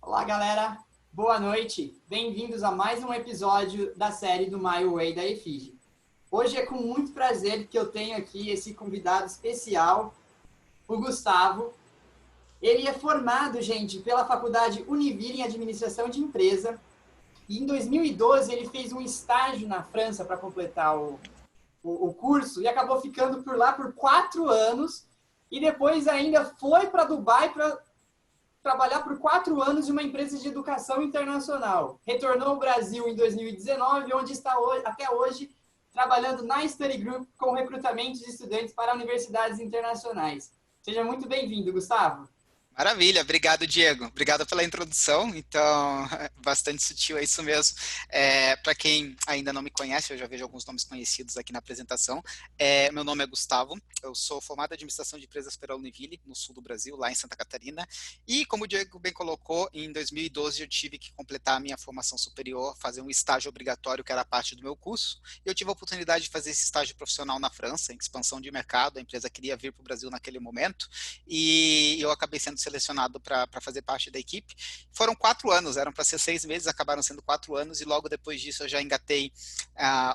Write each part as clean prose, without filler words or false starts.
Olá, galera. Boa noite. Bem-vindos a mais um episódio da série do My Way da EFIGE. Hoje é com muito prazer que eu tenho aqui esse convidado especial, o Gustavo. Ele é formado, gente, pela Faculdade Univille em Administração de Empresa. E em 2012 ele fez um estágio na França para completar o curso e acabou ficando por lá por 4 anos. E depois ainda foi para Dubai para trabalhar por 4 anos em uma empresa de educação internacional. Retornou ao Brasil em 2019, onde está hoje, até hoje, trabalhando na Study Group com recrutamento de estudantes para universidades internacionais. Seja muito bem-vindo, Gustavo. Maravilha, obrigado, Diego. Obrigado pela introdução. Então, bastante sutil, é isso mesmo. Para quem ainda não me conhece, eu já vejo alguns nomes conhecidos aqui na apresentação. Meu nome é Gustavo, eu sou formado em Administração de Empresas pela Univille, no sul do Brasil, lá em Santa Catarina. E, como o Diego bem colocou, em 2012 eu tive que completar a minha formação superior, fazer um estágio obrigatório, que era parte do meu curso. E eu tive a oportunidade de fazer esse estágio profissional na França, em expansão de mercado. A empresa queria vir para o Brasil naquele momento. E eu acabei sendo selecionado para fazer parte da equipe. Foram 4 anos, eram para ser 6 meses, acabaram sendo 4 anos, e logo depois disso eu já engatei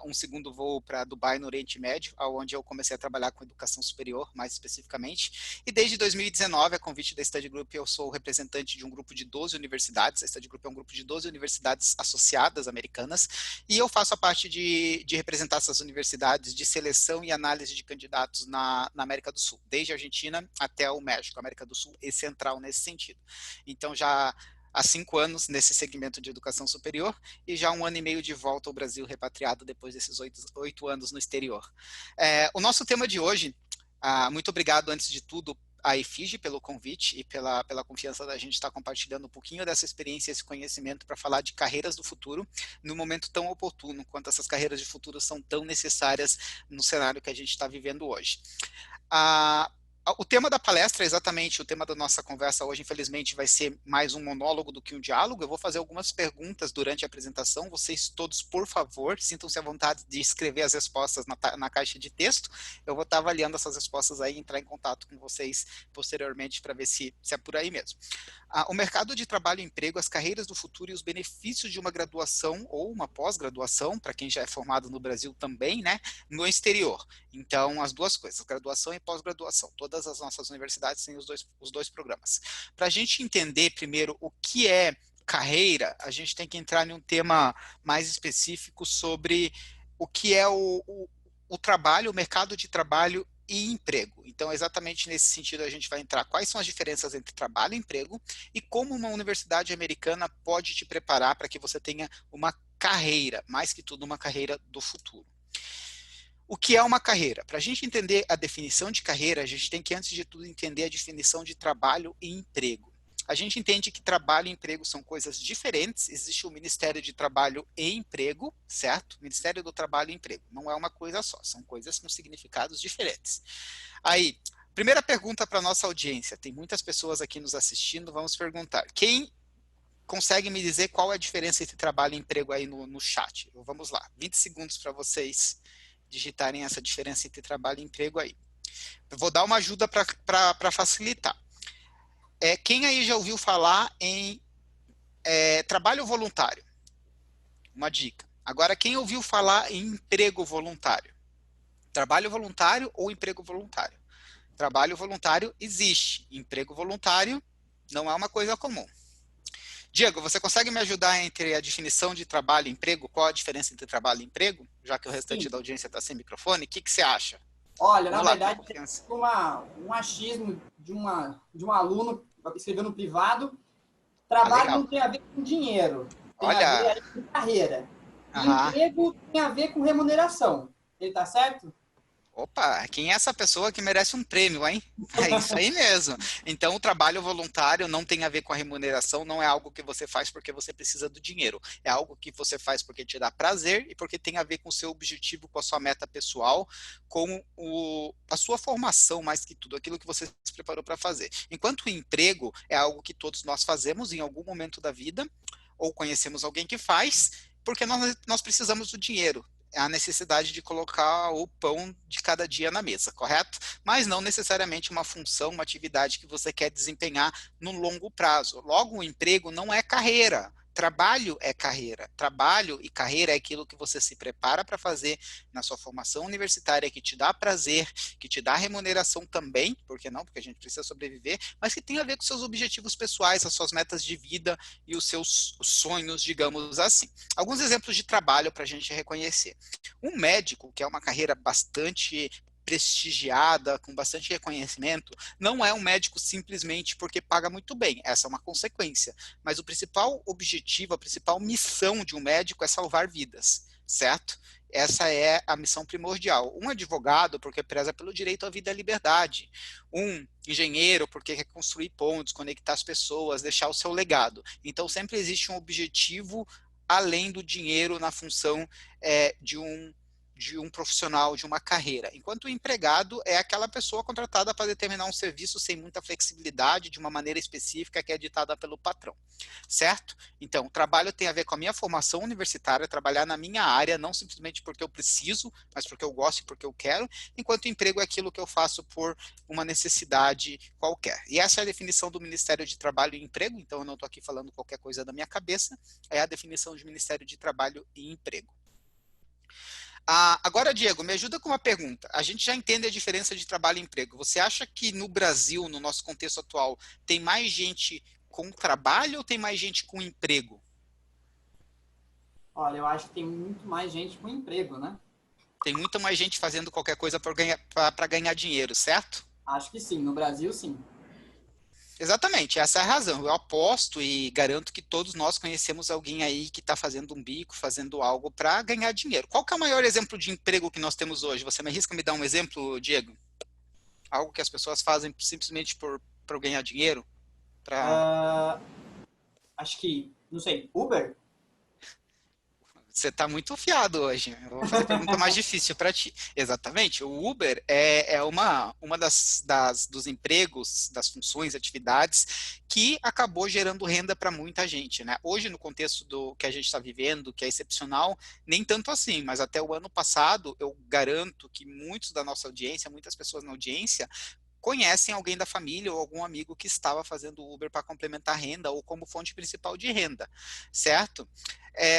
um segundo voo para Dubai, no Oriente Médio, onde eu comecei a trabalhar com educação superior, mais especificamente. E desde 2019, a convite da Study Group, eu sou o representante de um grupo de 12 universidades. A Study Group é um grupo de 12 universidades associadas americanas, e eu faço a parte de representar essas universidades de seleção e análise de candidatos na América do Sul, desde a Argentina até o México. A América do Sul é central nesse sentido. Então, já há 5 anos nesse segmento de educação superior e já 1 ano e meio de volta ao Brasil, repatriado depois desses 8 anos no exterior. O nosso tema de hoje, muito obrigado antes de tudo a EFIGE pelo convite e pela confiança da gente estar compartilhando um pouquinho dessa experiência, esse conhecimento para falar de carreiras do futuro, no momento tão oportuno, quanto essas carreiras de futuro são tão necessárias no cenário que a gente está vivendo hoje. O tema da palestra é exatamente o tema da nossa conversa hoje. Infelizmente vai ser mais um monólogo do que um diálogo. Eu vou fazer algumas perguntas durante a apresentação. Vocês todos, por favor, sintam-se à vontade de escrever as respostas na caixa de texto. Eu vou estar avaliando essas respostas aí e entrar em contato com vocês posteriormente para ver se é por aí mesmo. O mercado de trabalho e emprego, as carreiras do futuro e os benefícios de uma graduação ou uma pós-graduação, para quem já é formado no Brasil também, né, no exterior. Então, as duas coisas, graduação e pós-graduação. Todas as nossas universidades têm os dois programas. Para a gente entender primeiro o que é carreira, a gente tem que entrar em um tema mais específico sobre o que é o trabalho, o mercado de trabalho e emprego. Então, exatamente nesse sentido, a gente vai entrar quais são as diferenças entre trabalho e emprego e como uma universidade americana pode te preparar para que você tenha uma carreira, mais que tudo uma carreira do futuro. O que é uma carreira? Para a gente entender a definição de carreira, a gente tem que, antes de tudo, entender a definição de trabalho e emprego. A gente entende que trabalho e emprego são coisas diferentes. Existe o Ministério de Trabalho e Emprego, certo? Ministério do Trabalho e Emprego. Não é uma coisa só, são coisas com significados diferentes. Aí, primeira pergunta para a nossa audiência. Tem muitas pessoas aqui nos assistindo, vamos perguntar. Quem consegue me dizer qual é a diferença entre trabalho e emprego aí no chat? Vamos lá, 20 segundos para vocês digitarem essa diferença entre trabalho e emprego aí. Eu vou dar uma ajuda para facilitar. Quem aí já ouviu falar em trabalho voluntário? Uma dica. Agora, quem ouviu falar em emprego voluntário? Trabalho voluntário ou emprego voluntário? Trabalho voluntário existe. Emprego voluntário não é uma coisa comum. Diego, você consegue me ajudar entre a definição de trabalho e emprego? Qual a diferença entre trabalho e emprego? Já que o restante Sim. da audiência está sem microfone, o que você acha? Olha, na Vamos lá, com verdade, tem confiança. um achismo de um aluno escrevendo no privado. Ah, Trabalho legal. não tem a ver com dinheiro, tem a ver Olha, aí com carreira. E aham. emprego tem a ver com remuneração. Ele tá certo? Opa, quem é essa pessoa que merece um prêmio, hein? É isso aí mesmo. Então, o trabalho voluntário não tem a ver com a remuneração, não é algo que você faz porque você precisa do dinheiro. É algo que você faz porque te dá prazer e porque tem a ver com o seu objetivo, com a sua meta pessoal, com a sua formação, mais que tudo, aquilo que você se preparou para fazer. Enquanto o emprego é algo que todos nós fazemos em algum momento da vida, ou conhecemos alguém que faz, porque nós precisamos do dinheiro. é a necessidade de colocar o pão de cada dia na mesa, correto? Mas não necessariamente uma função, uma atividade que você quer desempenhar no longo prazo. Logo, o emprego não é carreira. Trabalho é carreira. Trabalho e carreira é aquilo que você se prepara para fazer na sua formação universitária, que te dá prazer, que te dá remuneração também, por que não? Porque a gente precisa sobreviver, mas que tem a ver com seus objetivos pessoais, as suas metas de vida e os seus sonhos, digamos assim. Alguns exemplos de trabalho para a gente reconhecer. Um médico, que é uma carreira bastante prestigiada, com bastante reconhecimento, não é um médico simplesmente porque paga muito bem, essa é uma consequência, mas o principal objetivo, a principal missão de um médico é salvar vidas, certo? Essa é a missão primordial. Um advogado, porque preza pelo direito à vida e à liberdade. Um engenheiro, porque quer construir pontes, conectar as pessoas, deixar o seu legado. Então, sempre existe um objetivo além do dinheiro na função de um profissional, de uma carreira. Enquanto o empregado é aquela pessoa contratada para determinar um serviço sem muita flexibilidade, de uma maneira específica que é ditada pelo patrão, certo? Então, o trabalho tem a ver com a minha formação universitária, trabalhar na minha área, não simplesmente porque eu preciso, mas porque eu gosto e porque eu quero, enquanto o emprego é aquilo que eu faço por uma necessidade qualquer. E essa é a definição do Ministério de Trabalho e Emprego, então eu não estou aqui falando qualquer coisa da minha cabeça, é a definição de Ministério de Trabalho e Emprego. Agora, Diego, me ajuda com uma pergunta. A gente já entende a diferença de trabalho e emprego. Você acha que no Brasil, no nosso contexto atual, tem mais gente com trabalho ou tem mais gente com emprego? Olha, eu acho que tem muito mais gente com emprego, né? Tem muito mais gente fazendo qualquer coisa para ganhar dinheiro, certo? Acho que sim, no Brasil sim. Exatamente, essa é a razão. Eu aposto e garanto que todos nós conhecemos alguém aí que está fazendo um bico, fazendo algo para ganhar dinheiro. Qual que é o maior exemplo de emprego que nós temos hoje? Você me arrisca me dar um exemplo, Diego? Algo que as pessoas fazem simplesmente por ganhar dinheiro? Pra... Acho que, não sei, Uber? Você está muito afiado hoje. Eu vou fazer a pergunta mais difícil para ti. Exatamente. O Uber é uma dos empregos, das funções, atividades que acabou gerando renda para muita gente, né? Hoje, no contexto do que a gente está vivendo, que é excepcional, nem tanto assim, mas até o ano passado, eu garanto que muitos da nossa audiência, muitas pessoas na audiência, conhecem alguém da família ou algum amigo que estava fazendo Uber para complementar a renda ou como fonte principal de renda, certo?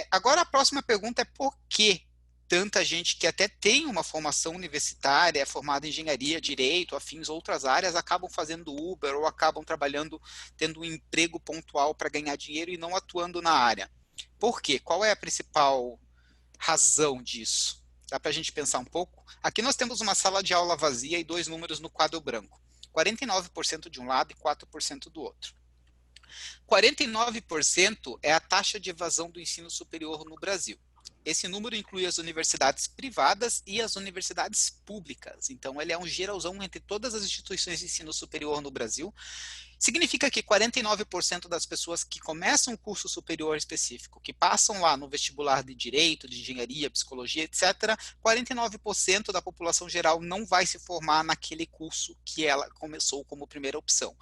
Agora a próxima pergunta é por que tanta gente que até tem uma formação universitária, é formada em engenharia, direito, afins, outras áreas, acabam fazendo Uber ou acabam trabalhando, tendo um emprego pontual para ganhar dinheiro e não atuando na área. Por quê? Qual é a principal razão disso? Dá para a gente pensar um pouco? Aqui nós temos uma sala de aula vazia e dois números no quadro branco. 49% de um lado e 4% do outro. 49% é a taxa de evasão do ensino superior no Brasil. Esse número inclui as universidades privadas e as universidades públicas. Então, ele é um geralzão entre todas as instituições de ensino superior no Brasil. Significa que 49% das pessoas que começam um curso superior específico, que passam lá no vestibular de direito, de engenharia, psicologia, etc., 49% da população geral não vai se formar naquele curso que ela começou como primeira opção.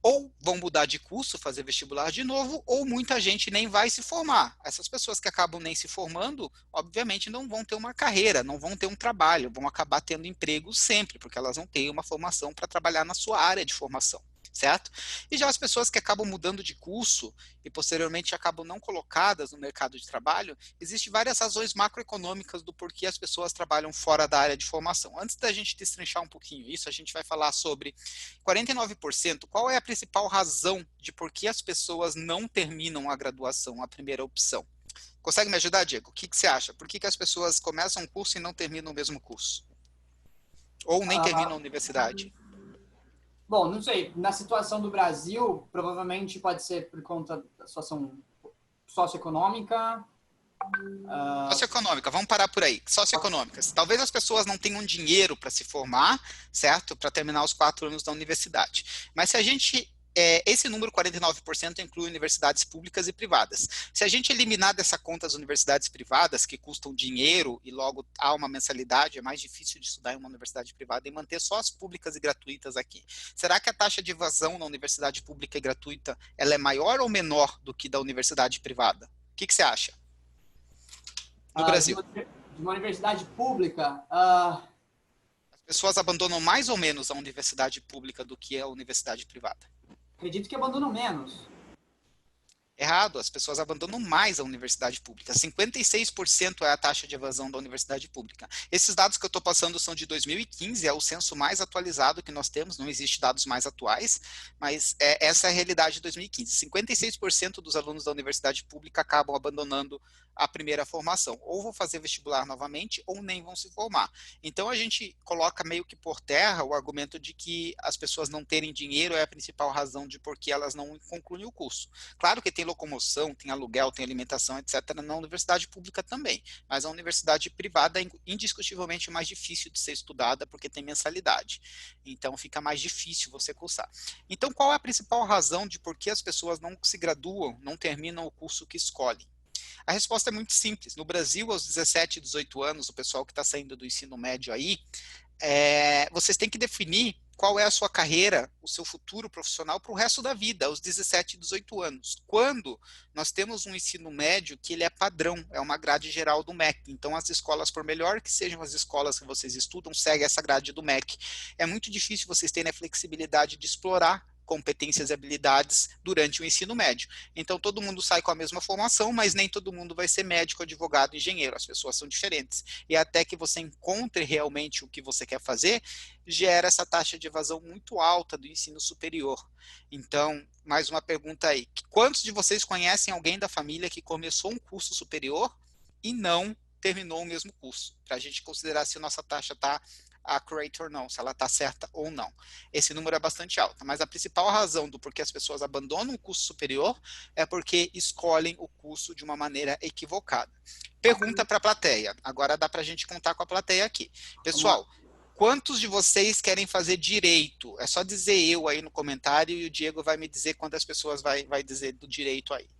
Ou vão mudar de curso, fazer vestibular de novo, ou muita gente nem vai se formar. Essas pessoas que acabam nem se formando, obviamente não vão ter uma carreira, não vão ter um trabalho, vão acabar tendo emprego sempre, porque elas não têm uma formação para trabalhar na sua área de formação, certo? E já as pessoas que acabam mudando de curso e posteriormente acabam não colocadas no mercado de trabalho, existem várias razões macroeconômicas do porquê as pessoas trabalham fora da área de formação. Antes da gente destrinchar um pouquinho isso, a gente vai falar sobre 49%, qual é a principal razão de por que as pessoas não terminam a graduação, a primeira opção. Consegue me ajudar, Diego? O que você acha? Por que as pessoas começam um curso e não terminam o mesmo curso? Ou nem terminam a universidade? Bom, não sei. Na situação do Brasil, provavelmente pode ser por conta da situação socioeconômica. Socioeconômica, vamos parar por aí. Socioeconômicas. Talvez as pessoas não tenham dinheiro para se formar, certo? Para terminar os 4 anos da universidade. Mas se a gente esse número 49% inclui universidades públicas e privadas. Se a gente eliminar dessa conta as universidades privadas, que custam dinheiro e logo há uma mensalidade, é mais difícil de estudar em uma universidade privada, e manter só as públicas e gratuitas aqui. Será que a taxa de evasão na universidade pública e gratuita ela é maior ou menor do que da universidade privada? O que você acha? No Brasil. de uma universidade pública, As pessoas abandonam mais ou menos a universidade pública do que a universidade privada. acredito que abandonam menos. Errado, as pessoas abandonam mais a universidade pública. 56% é a taxa de evasão da universidade pública. Esses dados que eu estou passando são de 2015, é o censo mais atualizado que nós temos, não existe dados mais atuais, mas essa é a realidade de 2015. 56% dos alunos da universidade pública acabam abandonando a primeira formação. Ou vão fazer vestibular novamente, ou nem vão se formar. Então a gente coloca meio que por terra o argumento de que as pessoas não terem dinheiro é a principal razão de por que elas não concluem o curso. Claro que tem locomoção, tem aluguel, tem alimentação, etc., na universidade pública também, mas a universidade privada é indiscutivelmente mais difícil de ser estudada porque tem mensalidade, então fica mais difícil você cursar. Então qual é a principal razão de por que as pessoas não se graduam, não terminam o curso que escolhem? A resposta é muito simples. No Brasil, aos 17, 18 anos, o pessoal que está saindo do ensino médio aí, vocês têm que definir qual é a sua carreira, o seu futuro profissional para o resto da vida, aos 17, 18 anos. Quando nós temos um ensino médio que ele é padrão, é uma grade geral do MEC. Então, as escolas, por melhor que sejam as escolas que vocês estudam, seguem essa grade do MEC. É muito difícil vocês terem a flexibilidade de explorar competências e habilidades durante o ensino médio. Então, todo mundo sai com a mesma formação, mas nem todo mundo vai ser médico, advogado, engenheiro. As pessoas são diferentes. E até que você encontre realmente o que você quer fazer, gera essa taxa de evasão muito alta do ensino superior. Então, mais uma pergunta aí. Quantos de vocês conhecem alguém da família que começou um curso superior e não terminou o mesmo curso? Para a gente considerar se a nossa taxa está accurate ou não, se ela está certa ou não. Esse número é bastante alto, mas a principal razão do porquê as pessoas abandonam o curso superior é porque escolhem o curso de uma maneira equivocada. Pergunta para a plateia. Agora dá para a gente contar com a plateia aqui. Pessoal, quantos de vocês querem fazer direito? É só dizer eu aí no comentário e o Diego vai me dizer quantas pessoas vai dizer do direito aí.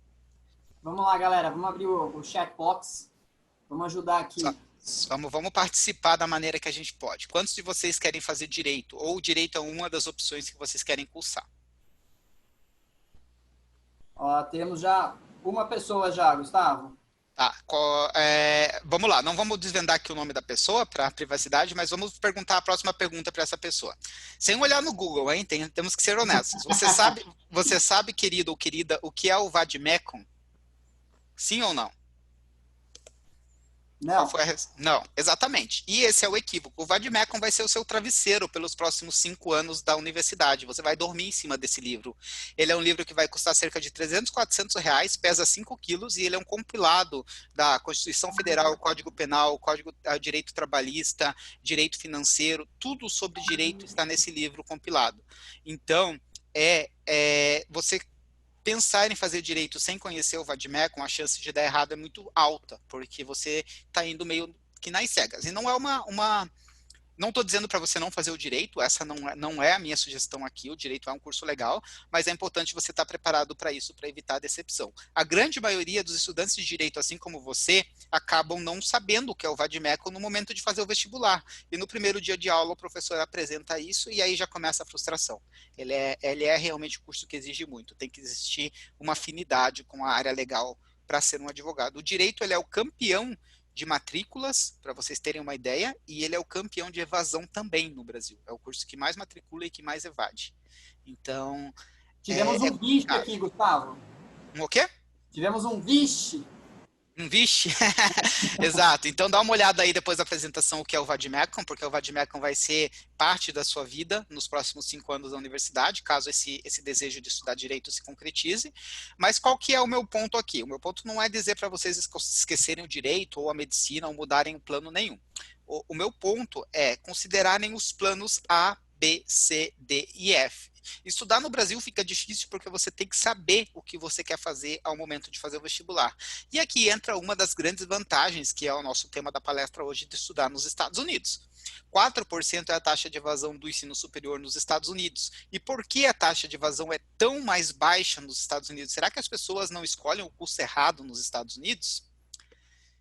Vamos lá, galera. Vamos abrir o chat box. Vamos ajudar aqui. Vamos participar da maneira que a gente pode. Quantos de vocês querem fazer direito? Ou direito é uma das opções que vocês querem cursar? Ó, temos já uma pessoa já, Gustavo. Tá, vamos lá, não vamos desvendar aqui o nome da pessoa para privacidade, mas vamos perguntar a próxima pergunta para essa pessoa. Sem olhar no Google, hein? Temos que ser honestos. Você sabe, querido ou querida, o que é o Vademecum? Sim ou não? Não. Não, exatamente. E esse é o equívoco. O Vademecum vai ser o seu travesseiro pelos próximos 5 anos da universidade. Você vai dormir em cima desse livro. Ele é um livro que vai custar cerca de 300, 400 reais, pesa 5 quilos e ele é um compilado da Constituição Federal, Código Penal, Direito Trabalhista, Direito Financeiro, tudo sobre direito está nesse livro compilado. Então, você pensar em fazer direito sem conhecer o Vademecum, a chance de dar errado é muito alta, porque você está indo meio que nas cegas. E não é não estou dizendo para você não fazer o direito, essa não é a minha sugestão aqui, o direito é um curso legal, mas é importante você estar preparado para isso, para evitar a decepção. A grande maioria dos estudantes de direito, assim como você, acabam não sabendo o que é o Vademecum no momento de fazer o vestibular. E no primeiro dia de aula o professor apresenta isso e aí já começa a frustração. Ele é realmente um curso que exige muito, tem que existir uma afinidade com a área legal para ser um advogado. O direito ele é o campeão de matrículas, para vocês terem uma ideia, e ele é o campeão de evasão também no Brasil. É o curso que mais matricula e que mais evade. Então, tivemos um vixe aqui, Gustavo. Um o quê? Tivemos um vixe. Um vixe? Exato. Então dá uma olhada aí depois da apresentação o que é o Vademecum, porque o Vademecum vai ser parte da sua vida nos próximos 5 anos da universidade, caso esse desejo de estudar direito se concretize. Mas qual que é o meu ponto aqui? O meu ponto não é dizer para vocês esquecerem o direito ou a medicina ou mudarem o plano nenhum. O meu ponto é considerarem os planos A, B, C, D e F. Estudar no Brasil fica difícil porque você tem que saber o que você quer fazer ao momento de fazer o vestibular. E aqui entra uma das grandes vantagens, que é o nosso tema da palestra hoje, de estudar nos Estados Unidos. 4% é a taxa de evasão do ensino superior nos Estados Unidos. E por que a taxa de evasão é tão mais baixa nos Estados Unidos? Será que as pessoas não escolhem o curso errado nos Estados Unidos?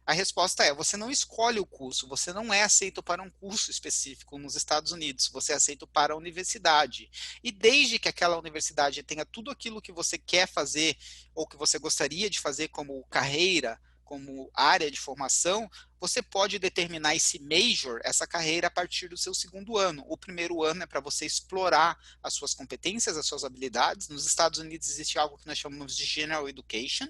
A resposta é, você não escolhe o curso, você não é aceito para um curso específico nos Estados Unidos, você é aceito para a universidade. E desde que aquela universidade tenha tudo aquilo que você quer fazer, ou que você gostaria de fazer como carreira, como área de formação, você pode determinar esse major, essa carreira, a partir do seu segundo ano. O primeiro ano é para você explorar as suas competências, as suas habilidades. Nos Estados Unidos existe algo que nós chamamos de General Education.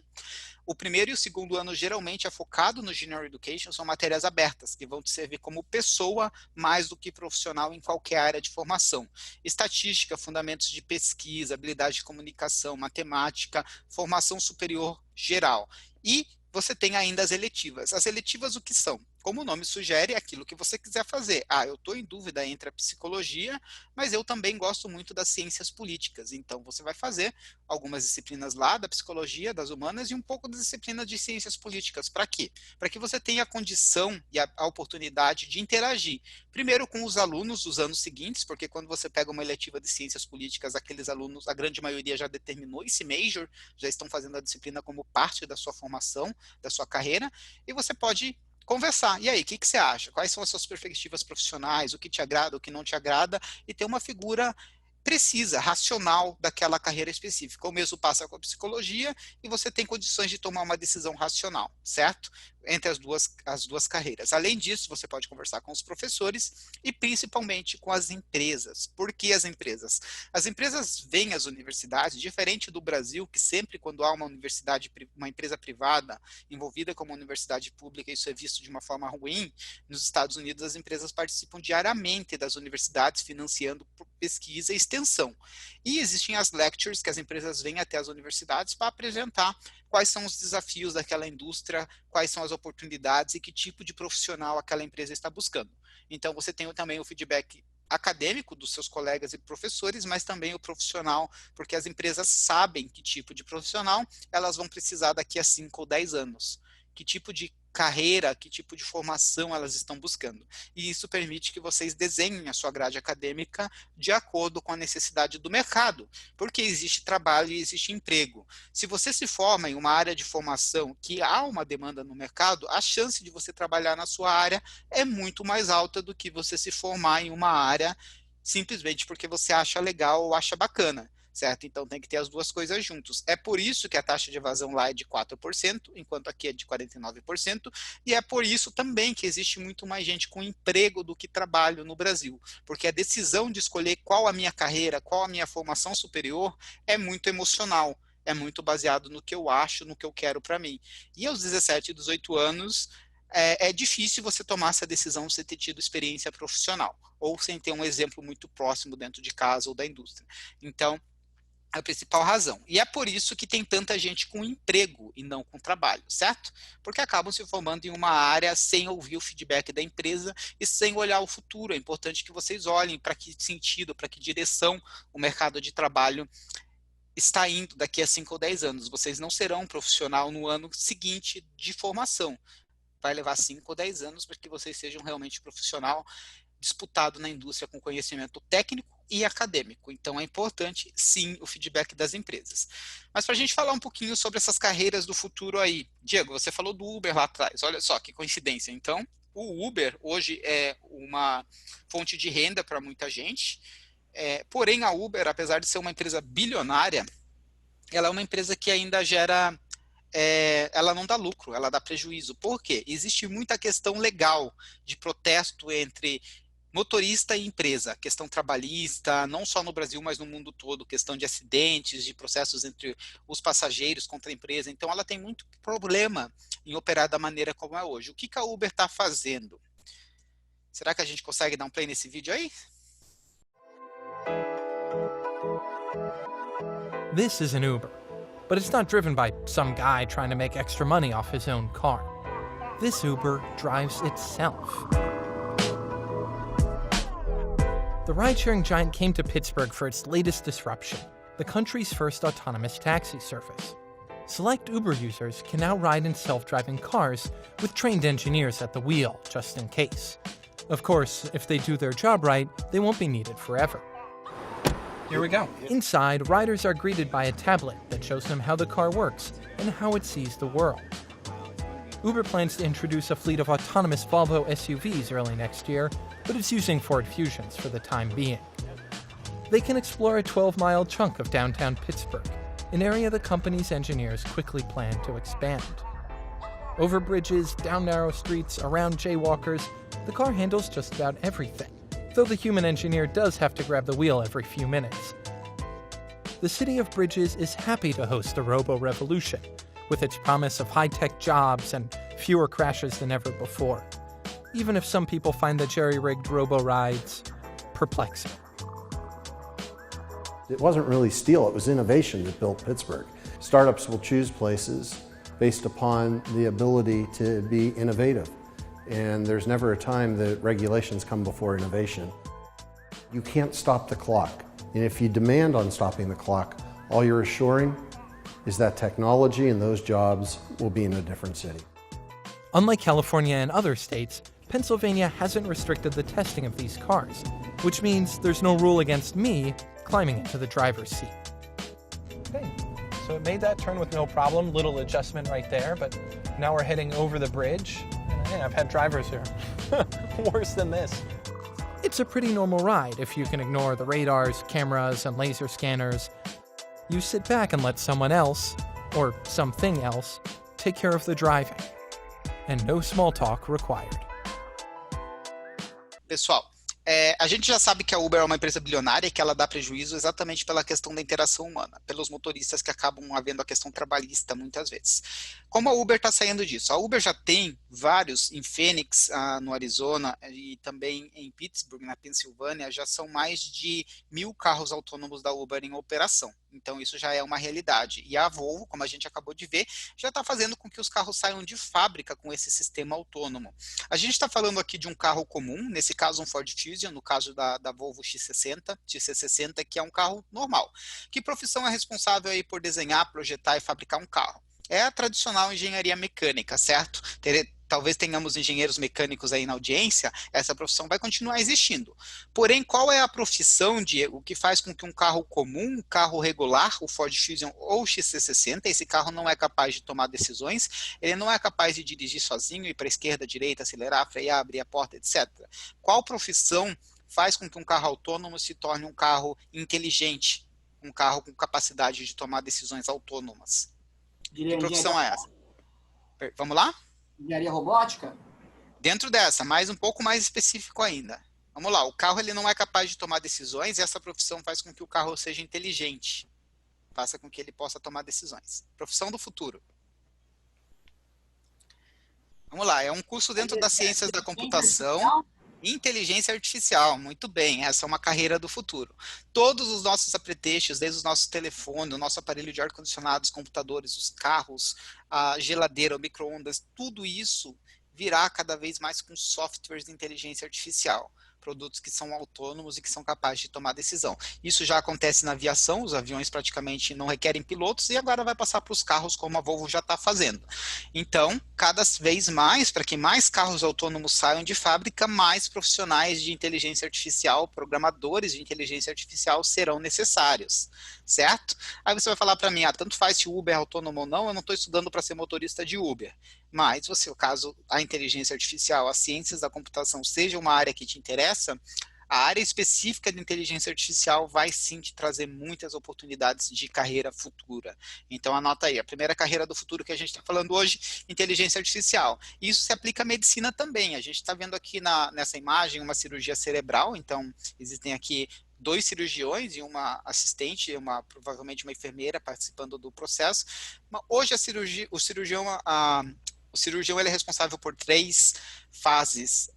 O primeiro e o segundo ano geralmente é focado no General Education, são matérias abertas, que vão te servir como pessoa mais do que profissional em qualquer área de formação. Estatística, fundamentos de pesquisa, habilidade de comunicação, matemática, formação superior geral. E você tem ainda as eletivas. As eletivas o que são? Como o nome sugere, é aquilo que você quiser fazer. Eu estou em dúvida entre a psicologia, mas eu também gosto muito das ciências políticas. Então, você vai fazer algumas disciplinas lá da psicologia, das humanas, e um pouco das disciplinas de ciências políticas. Para quê? Para que você tenha a condição e a oportunidade de interagir. Primeiro com os alunos dos anos seguintes, porque quando você pega uma eletiva de ciências políticas, aqueles alunos, a grande maioria já determinou esse major, já estão fazendo a disciplina como parte da sua formação, da sua carreira, e você pode conversar. E aí, o que você acha? Quais são as suas perspectivas profissionais? O que te agrada, o que não te agrada? E ter uma figura precisa, racional daquela carreira específica. O mesmo passa com a psicologia e você tem condições de tomar uma decisão racional, certo? Entre as duas carreiras. Além disso, você pode conversar com os professores e principalmente com as empresas. Por que as empresas? As empresas veem as universidades, diferente do Brasil, que sempre quando há uma empresa privada envolvida com uma universidade pública, isso é visto de uma forma ruim. Nos Estados Unidos, as empresas participam diariamente das universidades, financiando pesquisa e extensão. E existem as lectures que as empresas vêm até as universidades para apresentar quais são os desafios daquela indústria, quais são as oportunidades e que tipo de profissional aquela empresa está buscando. Então, você tem também o feedback acadêmico dos seus colegas e professores, mas também o profissional, porque as empresas sabem que tipo de profissional elas vão precisar daqui a 5 ou 10 anos. Que tipo de carreira, que tipo de formação elas estão buscando. E isso permite que vocês desenhem a sua grade acadêmica de acordo com a necessidade do mercado, porque existe trabalho e existe emprego. Se você se forma em uma área de formação que há uma demanda no mercado, a chance de você trabalhar na sua área é muito mais alta do que você se formar em uma área simplesmente porque você acha legal ou acha bacana. Certo? Então tem que ter as duas coisas juntos. É por isso que a taxa de evasão lá é de 4%, enquanto aqui é de 49%, e é por isso também que existe muito mais gente com emprego do que trabalho no Brasil, porque a decisão de escolher qual a minha carreira, qual a minha formação superior é muito emocional, é muito baseado no que eu acho, no que eu quero para mim. E aos 17, 18 anos, é difícil você tomar essa decisão sem ter tido experiência profissional, ou sem ter um exemplo muito próximo dentro de casa ou da indústria. Então, a principal razão. E é por isso que tem tanta gente com emprego e não com trabalho, certo? Porque acabam se formando em uma área sem ouvir o feedback da empresa e sem olhar o futuro. É importante que vocês olhem para que sentido, para que direção o mercado de trabalho está indo daqui a 5 ou 10 anos. Vocês não serão um profissional no ano seguinte de formação. Vai levar 5 ou 10 anos para que vocês sejam realmente profissional disputado na indústria com conhecimento técnico e acadêmico. Então, é importante, sim, o feedback das empresas. Mas para a gente falar um pouquinho sobre essas carreiras do futuro aí. Diego, você falou do Uber lá atrás. Olha só, que coincidência. Então, o Uber hoje é uma fonte de renda para muita gente. Porém, a Uber, apesar de ser uma empresa bilionária, ela é uma empresa que ainda gera... ela não dá lucro, ela dá prejuízo. Por quê? Existe muita questão legal de protesto entre motorista e empresa, questão trabalhista, não só no Brasil, mas no mundo todo, questão de acidentes, de processos entre os passageiros contra a empresa. Então, ela tem muito problema em operar da maneira como é hoje. O que a Uber está fazendo? Será que a gente consegue dar um play nesse vídeo aí? This is an Uber, but it's not driven by some guy trying to make extra money off his own car. This Uber drives itself. The ride-sharing giant came to Pittsburgh for its latest disruption, the country's first autonomous taxi service. Select Uber users can now ride in self-driving cars with trained engineers at the wheel, just in case. Of course, if they do their job right, they won't be needed forever. Here we go. Inside, riders are greeted by a tablet that shows them how the car works and how it sees the world. Uber plans to introduce a fleet of autonomous Volvo SUVs early next year, but it's using Ford Fusions for the time being. They can explore a 12-mile chunk of downtown Pittsburgh, an area the company's engineers quickly plan to expand. Over bridges, down narrow streets, around jaywalkers, the car handles just about everything, though the human engineer does have to grab the wheel every few minutes. The city of Bridges is happy to host the robo-revolution, with its promise of high-tech jobs and fewer crashes than ever before, even if some people find the jerry-rigged robo-rides perplexing. It wasn't really steel, it was innovation that built Pittsburgh. Startups will choose places based upon the ability to be innovative, and there's never a time that regulations come before innovation. You can't stop the clock, and if you demand on stopping the clock, all you're assuring is that technology and those jobs will be in a different city. Unlike California and other states, Pennsylvania hasn't restricted the testing of these cars, which means there's no rule against me climbing into the driver's seat. Okay, so it made that turn with no problem, little adjustment right there, but now we're heading over the bridge. Yeah, I've had drivers here worse than this. It's a pretty normal ride if you can ignore the radars, cameras, and laser scanners. You sit back and let someone else, or something else, take care of the driving. And no small talk required. Pessoal, a gente já sabe que a Uber é uma empresa bilionária e que ela dá prejuízo exatamente pela questão da interação humana, pelos motoristas que acabam havendo a questão trabalhista muitas vezes. Como a Uber está saindo disso? A Uber já tem vários em Phoenix, no Arizona, e também em Pittsburgh, na Pensilvânia, já são mais de 1.000 carros autônomos da Uber em operação. Então isso já é uma realidade. E a Volvo, como a gente acabou de ver, já está fazendo com que os carros saiam de fábrica com esse sistema autônomo. A gente está falando aqui de um carro comum, nesse caso um Ford Fusion, no caso da Volvo XC60, que é um carro normal. Que profissão é responsável aí por desenhar, projetar e fabricar um carro? É a tradicional engenharia mecânica, certo? Talvez tenhamos engenheiros mecânicos aí na audiência, essa profissão vai continuar existindo. Porém, qual é a profissão, Diego, que faz com que um carro comum, um carro regular, o Ford Fusion ou o XC60, esse carro não é capaz de tomar decisões, ele não é capaz de dirigir sozinho, ir para a esquerda, direita, acelerar, frear, abrir a porta, etc. Qual profissão faz com que um carro autônomo se torne um carro inteligente, um carro com capacidade de tomar decisões autônomas? Que profissão é essa? Vamos lá? Engenharia robótica? Dentro dessa, mas um pouco mais específico ainda. Vamos lá, o carro ele não é capaz de tomar decisões e essa profissão faz com que o carro seja inteligente. Faça com que ele possa tomar decisões. Profissão do futuro. Vamos lá, é um curso dentro das ciências da computação. Inteligência artificial, muito bem, essa é uma carreira do futuro. Todos os nossos apetrechos, desde os nossos telefones, o nosso aparelho de ar-condicionado, os computadores, os carros, a geladeira, o micro-ondas, tudo isso virá cada vez mais com softwares de inteligência artificial. Produtos que são autônomos e que são capazes de tomar decisão. Isso já acontece na aviação, os aviões praticamente não requerem pilotos e agora vai passar para os carros como a Volvo já está fazendo. Então, cada vez mais, para que mais carros autônomos saiam de fábrica, mais profissionais de inteligência artificial, programadores de inteligência artificial serão necessários, certo? Aí você vai falar para mim, tanto faz se o Uber é autônomo ou não, eu não estou estudando para ser motorista de Uber. Mas, caso a inteligência artificial, as ciências da computação seja uma área que te interessa, a área específica de inteligência artificial vai sim te trazer muitas oportunidades de carreira futura. Então anota aí, a primeira carreira do futuro que a gente está falando hoje, inteligência artificial. Isso se aplica à medicina também. A gente está vendo aqui nessa imagem uma cirurgia cerebral, então existem aqui 2 cirurgiões e uma assistente, provavelmente uma enfermeira participando do processo. Hoje o cirurgião ele é responsável por 3 fases,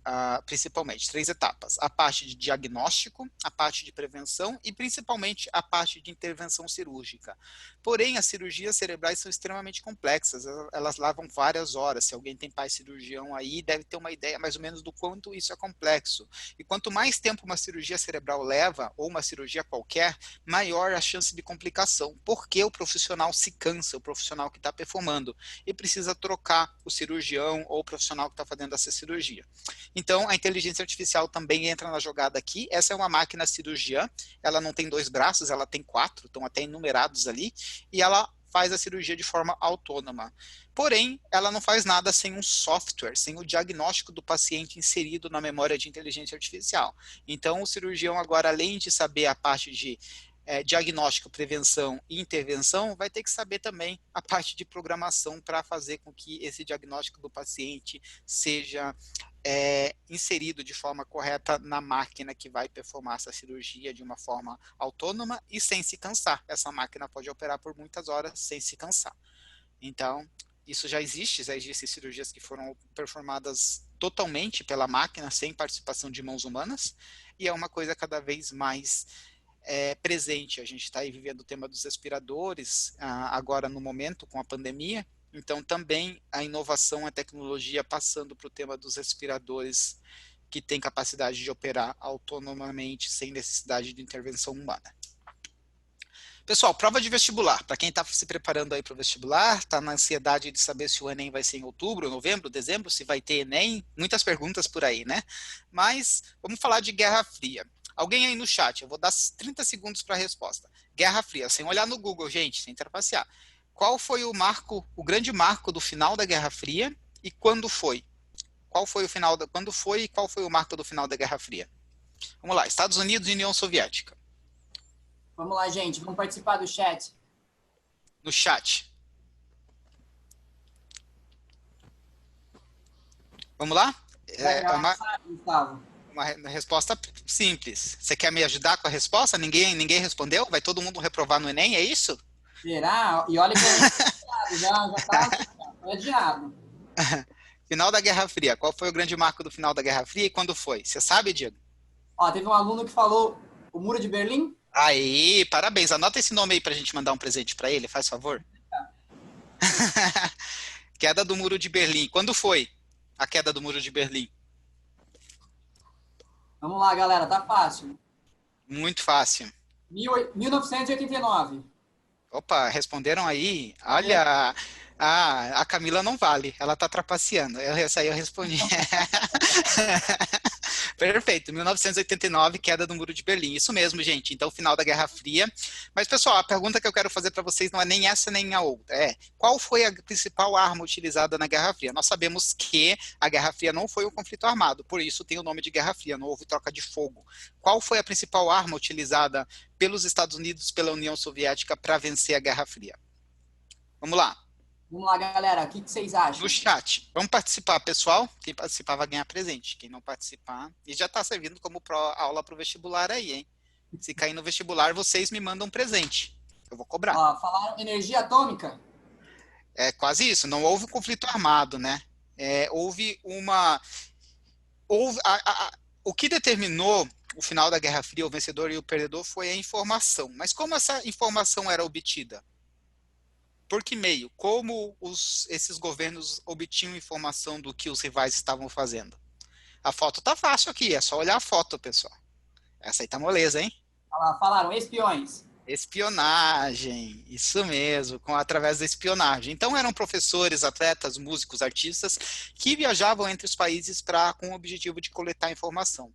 principalmente, 3 etapas. A parte de diagnóstico, a parte de prevenção e principalmente a parte de intervenção cirúrgica. Porém, as cirurgias cerebrais são extremamente complexas, elas levam várias horas. Se alguém tem pai cirurgião aí, deve ter uma ideia mais ou menos do quanto isso é complexo. E quanto mais tempo uma cirurgia cerebral leva, ou uma cirurgia qualquer, maior a chance de complicação, porque o profissional se cansa, o profissional que está performando, e precisa trocar o cirurgião ou o profissional que está fazendo essa cirurgia. Então, a inteligência artificial também entra na jogada aqui. Essa é uma máquina cirurgiã, ela não tem 2 braços, ela tem 4, estão até enumerados ali, e ela faz a cirurgia de forma autônoma. Porém, ela não faz nada sem um software, sem o diagnóstico do paciente inserido na memória de inteligência artificial. Então, o cirurgião agora, além de saber a parte de diagnóstico, prevenção e intervenção, vai ter que saber também a parte de programação para fazer com que esse diagnóstico do paciente seja inserido de forma correta na máquina que vai performar essa cirurgia de uma forma autônoma e sem se cansar. Essa máquina pode operar por muitas horas sem se cansar. Então, isso já existem cirurgias que foram performadas totalmente pela máquina, sem participação de mãos humanas, e é uma coisa cada vez mais presente. A gente está aí vivendo o tema dos respiradores, agora no momento, com a pandemia, então também a inovação, a tecnologia passando para o tema dos respiradores, que tem capacidade de operar autonomamente, sem necessidade de intervenção humana. Pessoal, prova de vestibular. Para quem está se preparando aí para o vestibular, está na ansiedade de saber se o Enem vai ser em outubro, novembro, dezembro, se vai ter Enem, muitas perguntas por aí, né? Mas vamos falar de Guerra Fria. Alguém aí no chat, eu vou dar 30 segundos para a resposta. Guerra Fria, sem olhar no Google, gente, sem trapacear. Qual foi o grande marco do final da Guerra Fria e quando foi? Quando foi e qual foi o marco do final da Guerra Fria? Vamos lá, Estados Unidos e União Soviética. Vamos lá, gente, vamos participar do chat. No chat. Vamos lá? Uma resposta simples. Você quer me ajudar com a resposta? Ninguém respondeu? Vai todo mundo reprovar no Enem, é isso? Será? E olha que já tá adiado. Final da Guerra Fria. Qual foi o grande marco do final da Guerra Fria e quando foi? Você sabe, Diego? Ó, teve um aluno que falou o Muro de Berlim. Aí, parabéns. Anota esse nome aí pra gente mandar um presente pra ele, faz favor. Queda do Muro de Berlim. Quando foi a queda do Muro de Berlim? Vamos lá, galera, tá fácil. Muito fácil. 1989. Opa, responderam aí. Olha, a Camila não vale, ela tá trapaceando. Essa aí eu respondi. Perfeito, 1989, queda do Muro de Berlim. Isso mesmo, gente. Então, final da Guerra Fria. Mas, pessoal, a pergunta que eu quero fazer para vocês não é nem essa nem a outra. Qual foi a principal arma utilizada na Guerra Fria? Nós sabemos que a Guerra Fria não foi um conflito armado, por isso tem o nome de Guerra Fria, não houve troca de fogo. Qual foi a principal arma utilizada pelos Estados Unidos, pela União Soviética, para vencer a Guerra Fria? Vamos lá. Vamos lá, galera. O que vocês acham? No chat. Vamos participar, pessoal. Quem participar vai ganhar presente. Quem não participar... E já está servindo como aula para o vestibular aí, hein? Se cair no vestibular, vocês me mandam um presente. Eu vou cobrar. Ó, falaram energia atômica? É quase isso. Não houve um conflito armado, né? Houve uma... O que determinou o final da Guerra Fria, o vencedor e o perdedor, foi a informação. Mas como essa informação era obtida? Por que meio? Como esses governos obtinham informação do que os rivais estavam fazendo? A foto tá fácil aqui, é só olhar a foto, pessoal. Essa aí tá moleza, hein? Falaram espiões. Espionagem, isso mesmo, através da espionagem. Então eram professores, atletas, músicos, artistas que viajavam entre os países com o objetivo de coletar informação.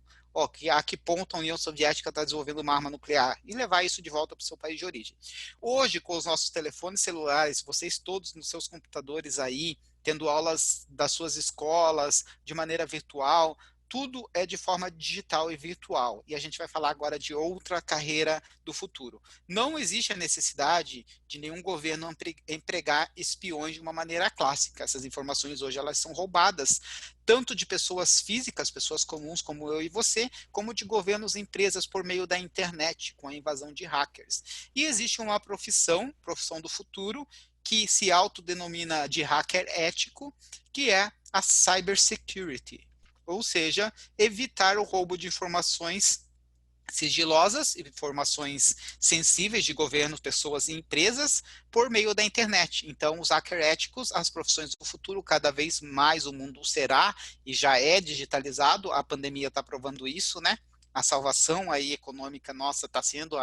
A que ponto a União Soviética está desenvolvendo uma arma nuclear e levar isso de volta para o seu país de origem. Hoje, com os nossos telefones celulares, vocês todos nos seus computadores aí, tendo aulas das suas escolas de maneira virtual, tudo é de forma digital e virtual. E a gente vai falar agora de outra carreira do futuro. Não existe a necessidade de nenhum governo empregar espiões de uma maneira clássica. Essas informações hoje elas são roubadas, tanto de pessoas físicas, pessoas comuns como eu e você, como de governos e empresas por meio da internet, com a invasão de hackers. E existe uma profissão do futuro, que se autodenomina de hacker ético, que é a cybersecurity. Ou seja, evitar o roubo de informações sigilosas, informações sensíveis de governos, pessoas e empresas por meio da internet. Então, os hackers éticos, as profissões do futuro, cada vez mais o mundo será e já é digitalizado, a pandemia está provando isso, né? A salvação aí econômica nossa está sendo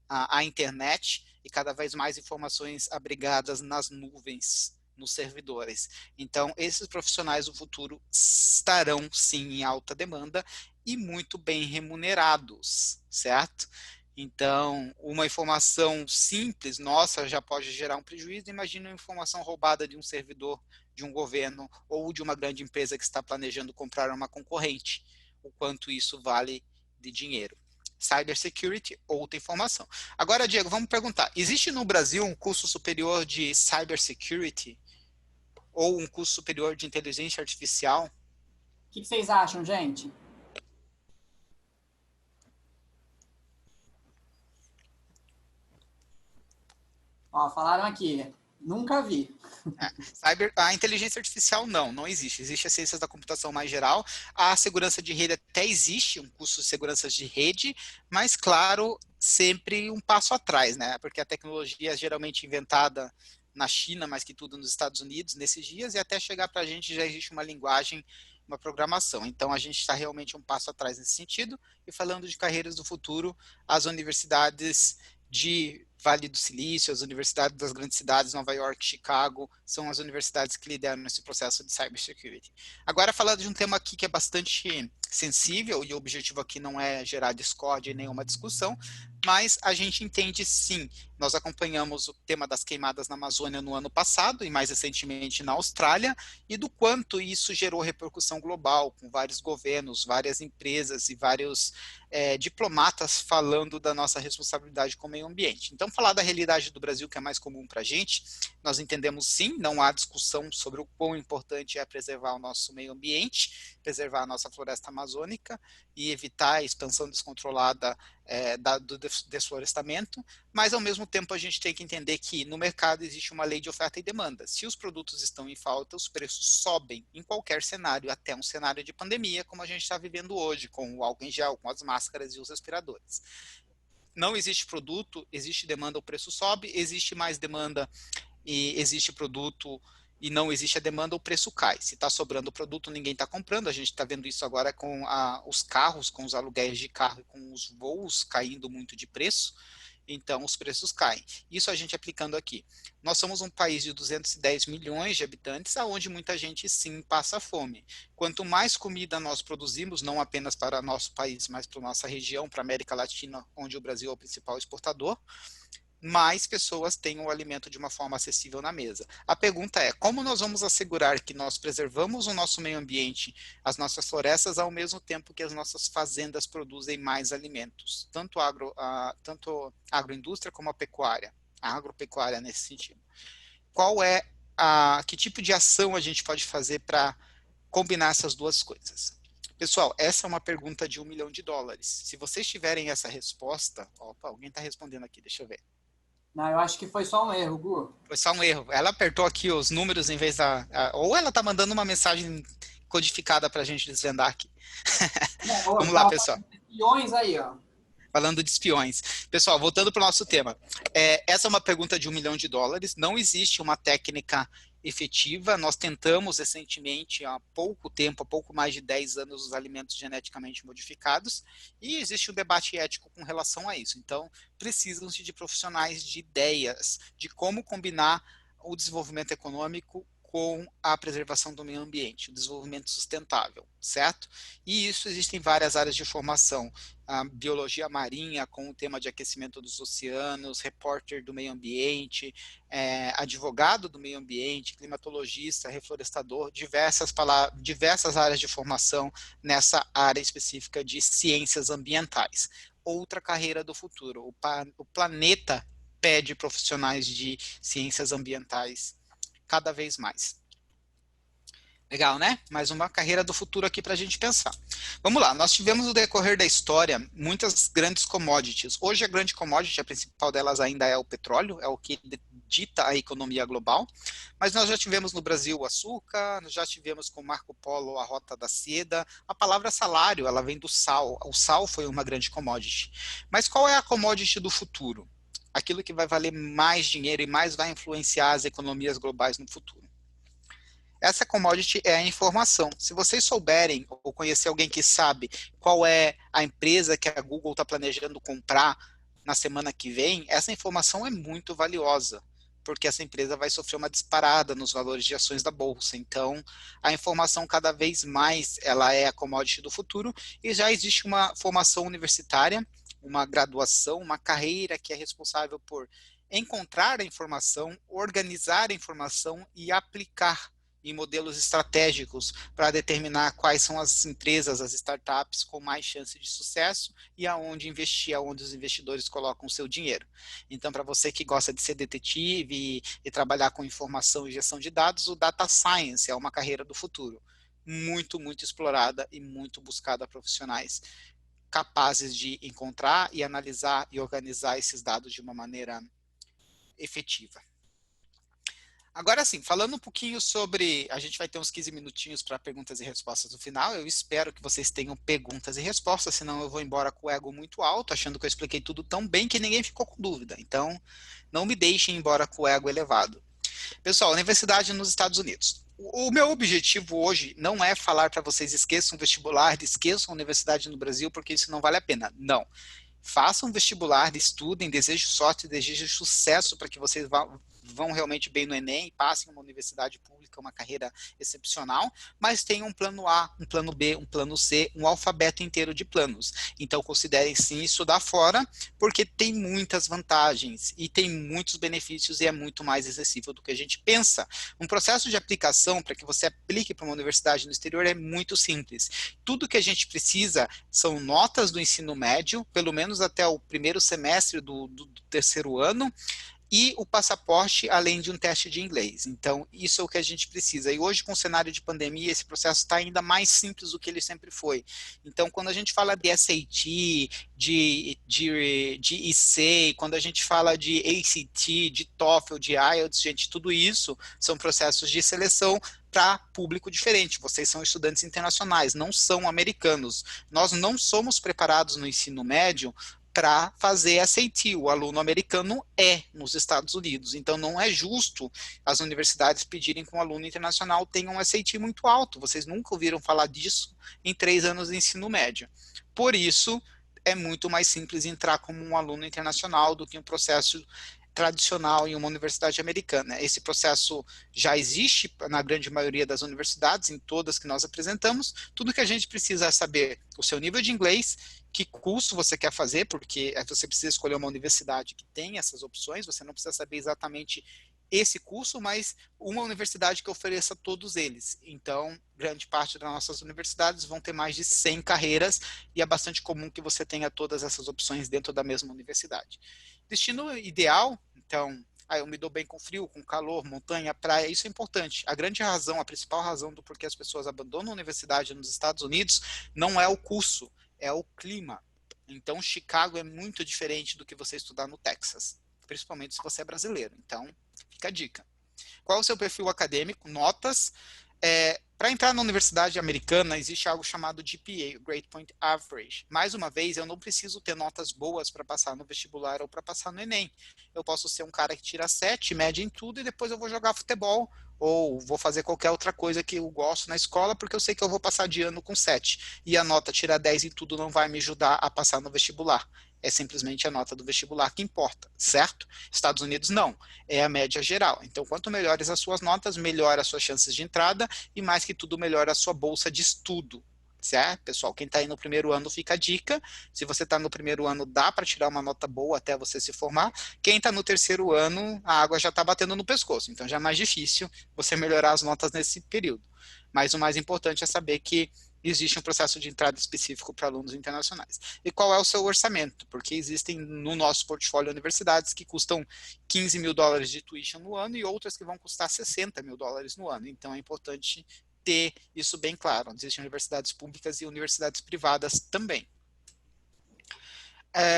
a internet e cada vez mais informações abrigadas nas nuvens, nos servidores. Então, esses profissionais do futuro estarão, sim, em alta demanda e muito bem remunerados, certo? Então, uma informação simples, nossa, já pode gerar um prejuízo. Imagina uma informação roubada de um servidor de um governo ou de uma grande empresa que está planejando comprar uma concorrente. O quanto isso vale de dinheiro. Cybersecurity, outra informação. Agora, Diego, vamos perguntar, existe no Brasil um curso superior de Cybersecurity ou um curso superior de inteligência artificial? O que vocês acham, gente? Ó, falaram aqui, nunca vi. A inteligência artificial não existe. Existe a ciência da computação mais geral. A segurança de rede até existe, um curso de segurança de rede, mas, claro, sempre um passo atrás, né? Porque a tecnologia é geralmente inventada na China, mais que tudo nos Estados Unidos, nesses dias, e até chegar para a gente já existe uma linguagem, uma programação. Então, a gente está realmente um passo atrás nesse sentido. E falando de carreiras do futuro, as universidades de Vale do Silício, as universidades das grandes cidades, Nova York, Chicago, são as universidades que lideram esse processo de cybersecurity. Agora, falando de um tema aqui que é bastante sensível, e o objetivo aqui não é gerar discórdia e nenhuma discussão, mas a gente entende sim, nós acompanhamos o tema das queimadas na Amazônia no ano passado, e mais recentemente na Austrália, e do quanto isso gerou repercussão global, com vários governos, várias empresas e vários diplomatas falando da nossa responsabilidade com o meio ambiente. Então, falar da realidade do Brasil, que é mais comum para a gente, nós entendemos sim, não há discussão sobre o quão importante é preservar o nosso meio ambiente, preservar a nossa floresta amazônica e evitar a expansão descontrolada do desflorestamento, mas ao mesmo tempo a gente tem que entender que no mercado existe uma lei de oferta e demanda. Se os produtos estão em falta, os preços sobem em qualquer cenário, até um cenário de pandemia, como a gente está vivendo hoje, com o álcool em gel, com as máscaras e os respiradores. Não existe produto, existe demanda, o preço sobe, existe mais demanda e existe produto e não existe a demanda, o preço cai. Se está sobrando produto, ninguém está comprando. A gente está vendo isso agora com os carros, com os aluguéis de carro e com os voos caindo muito de preço. Então, os preços caem. Isso a gente aplicando aqui. Nós somos um país de 210 milhões de habitantes, onde muita gente sim passa fome. Quanto mais comida nós produzimos, não apenas para nosso país, mas para nossa região, para a América Latina, onde o Brasil é o principal exportador, mais pessoas tenham o alimento de uma forma acessível na mesa. A pergunta é, como nós vamos assegurar que nós preservamos o nosso meio ambiente, as nossas florestas, ao mesmo tempo que as nossas fazendas produzem mais alimentos, tanto a agroindústria como a agropecuária nesse sentido. Que tipo de ação a gente pode fazer para combinar essas duas coisas? Pessoal, essa é uma pergunta de $1 milhão. Se vocês tiverem essa resposta... Opa, alguém está respondendo aqui, deixa eu ver. Não, eu acho que foi só um erro, Gu. Foi só um erro. Ela apertou aqui os números em vez ou ela está mandando uma mensagem codificada para a gente desvendar aqui. Vamos lá, pessoal. Espiões aí, ó. Falando de espiões. Pessoal, voltando para o nosso tema. Essa é uma pergunta de $1 milhão. Não existe uma técnica efetiva. Nós tentamos recentemente, há pouco tempo, há pouco mais de 10 anos, os alimentos geneticamente modificados, e existe um debate ético com relação a isso. Então, precisam-se de profissionais de ideias, de como combinar o desenvolvimento econômico com a preservação do meio ambiente, o desenvolvimento sustentável, certo? E isso existem várias áreas de formação, a biologia marinha com o tema de aquecimento dos oceanos, repórter do meio ambiente, advogado do meio ambiente, climatologista, reflorestador, diversas áreas de formação nessa área específica de ciências ambientais. Outra carreira do futuro, o planeta pede profissionais de ciências ambientais cada vez mais. Legal, né? Mais uma carreira do futuro aqui para a gente pensar. Vamos lá, nós tivemos no decorrer da história muitas grandes commodities. Hoje a grande commodity, a principal delas ainda é o petróleo, é o que dita a economia global, mas nós já tivemos no Brasil o açúcar, nós já tivemos com Marco Polo a rota da seda, a palavra salário, ela vem do sal, o sal foi uma grande commodity. Mas qual é a commodity do futuro? Aquilo que vai valer mais dinheiro e mais vai influenciar as economias globais no futuro. Essa commodity é a informação. Se vocês souberem ou conhecer alguém que sabe qual é a empresa que a Google está planejando comprar na semana que vem, essa informação é muito valiosa, porque essa empresa vai sofrer uma disparada nos valores de ações da bolsa. Então, a informação cada vez mais ela é a commodity do futuro e já existe uma formação universitária, uma graduação, uma carreira que é responsável por encontrar a informação, organizar a informação e aplicar em modelos estratégicos para determinar quais são as empresas, as startups com mais chance de sucesso e aonde investir, aonde os investidores colocam o seu dinheiro. Então, para você que gosta de ser detetive e trabalhar com informação e gestão de dados, o Data Science é uma carreira do futuro, muito, muito explorada e muito buscada a profissionais capazes de encontrar e analisar e organizar esses dados de uma maneira efetiva. Agora sim, falando um pouquinho sobre, a gente vai ter uns 15 minutinhos para perguntas e respostas no final, eu espero que vocês tenham perguntas e respostas, senão eu vou embora com o ego muito alto, achando que eu expliquei tudo tão bem que ninguém ficou com dúvida, então não me deixem ir embora com o ego elevado. Pessoal, universidade nos Estados Unidos. O meu objetivo hoje não é falar para vocês esqueçam o vestibular, esqueçam a universidade no Brasil, porque isso não vale a pena, não. Façam vestibular, estudem, desejo sorte, desejo sucesso para que vocês vão realmente bem no Enem, passem uma universidade pública, uma carreira excepcional, mas tenham um plano A, um plano B, um plano C, um alfabeto inteiro de planos. Então considerem sim estudar fora, porque tem muitas vantagens e tem muitos benefícios e é muito mais acessível do que a gente pensa. Um processo de aplicação para que você aplique para uma universidade no exterior é muito simples. Tudo que a gente precisa são notas do ensino médio, pelo menos até o primeiro semestre do terceiro ano, e o passaporte, além de um teste de inglês. Então, isso é o que a gente precisa. E hoje, com o cenário de pandemia, esse processo está ainda mais simples do que ele sempre foi. Então, quando a gente fala de SAT, de IC, quando a gente fala de ACT, de TOEFL, de IELTS, gente, tudo isso são processos de seleção para público diferente. Vocês são estudantes internacionais, não são americanos. Nós não somos preparados no ensino médio para fazer SAT. O aluno americano é nos Estados Unidos. Então, não é justo as universidades pedirem que um aluno internacional tenha um SAT muito alto. Vocês nunca ouviram falar disso em 3 anos de ensino médio. Por isso, é muito mais simples entrar como um aluno internacional do que um processo tradicional em uma universidade americana. Esse processo já existe na grande maioria das universidades, em todas que nós apresentamos. Tudo que a gente precisa é saber o seu nível de inglês, que curso você quer fazer, porque você precisa escolher uma universidade que tem essas opções, você não precisa saber exatamente esse curso, mas uma universidade que ofereça todos eles. Então, grande parte das nossas universidades vão ter mais de 100 carreiras e é bastante comum que você tenha todas essas opções dentro da mesma universidade. Destino ideal, então, eu me dou bem com frio, com calor, montanha, praia, isso é importante. A grande razão, a principal razão do porquê as pessoas abandonam a universidade nos Estados Unidos não é o curso, é o clima. Então, Chicago é muito diferente do que você estudar no Texas, principalmente se você é brasileiro. Então, fica a dica. Qual é o seu perfil acadêmico? Notas. Para entrar na universidade americana, existe algo chamado GPA, Grade Point Average. Mais uma vez, eu não preciso ter notas boas para passar no vestibular ou para passar no Enem. Eu posso ser um cara que tira 7, média em tudo, e depois eu vou jogar futebol, ou vou fazer qualquer outra coisa que eu gosto na escola, porque eu sei que eu vou passar de ano com 7. E a nota tirar 10 em tudo não vai me ajudar a passar no vestibular. É simplesmente a nota do vestibular que importa, certo? Estados Unidos não, é a média geral. Então, quanto melhores as suas notas, melhor as suas chances de entrada e, mais que tudo, melhor a sua bolsa de estudo, certo? Pessoal, quem está aí no primeiro ano, fica a dica. Se você está no primeiro ano, dá para tirar uma nota boa até você se formar. Quem está no terceiro ano, a água já está batendo no pescoço, então já é mais difícil você melhorar as notas nesse período. Mas o mais importante é saber que existe um processo de entrada específico para alunos internacionais. E qual é o seu orçamento? Porque existem no nosso portfólio universidades que custam $15 mil de tuition no ano e outras que vão custar $60 mil no ano. Então é importante ter isso bem claro. Existem universidades públicas e universidades privadas também.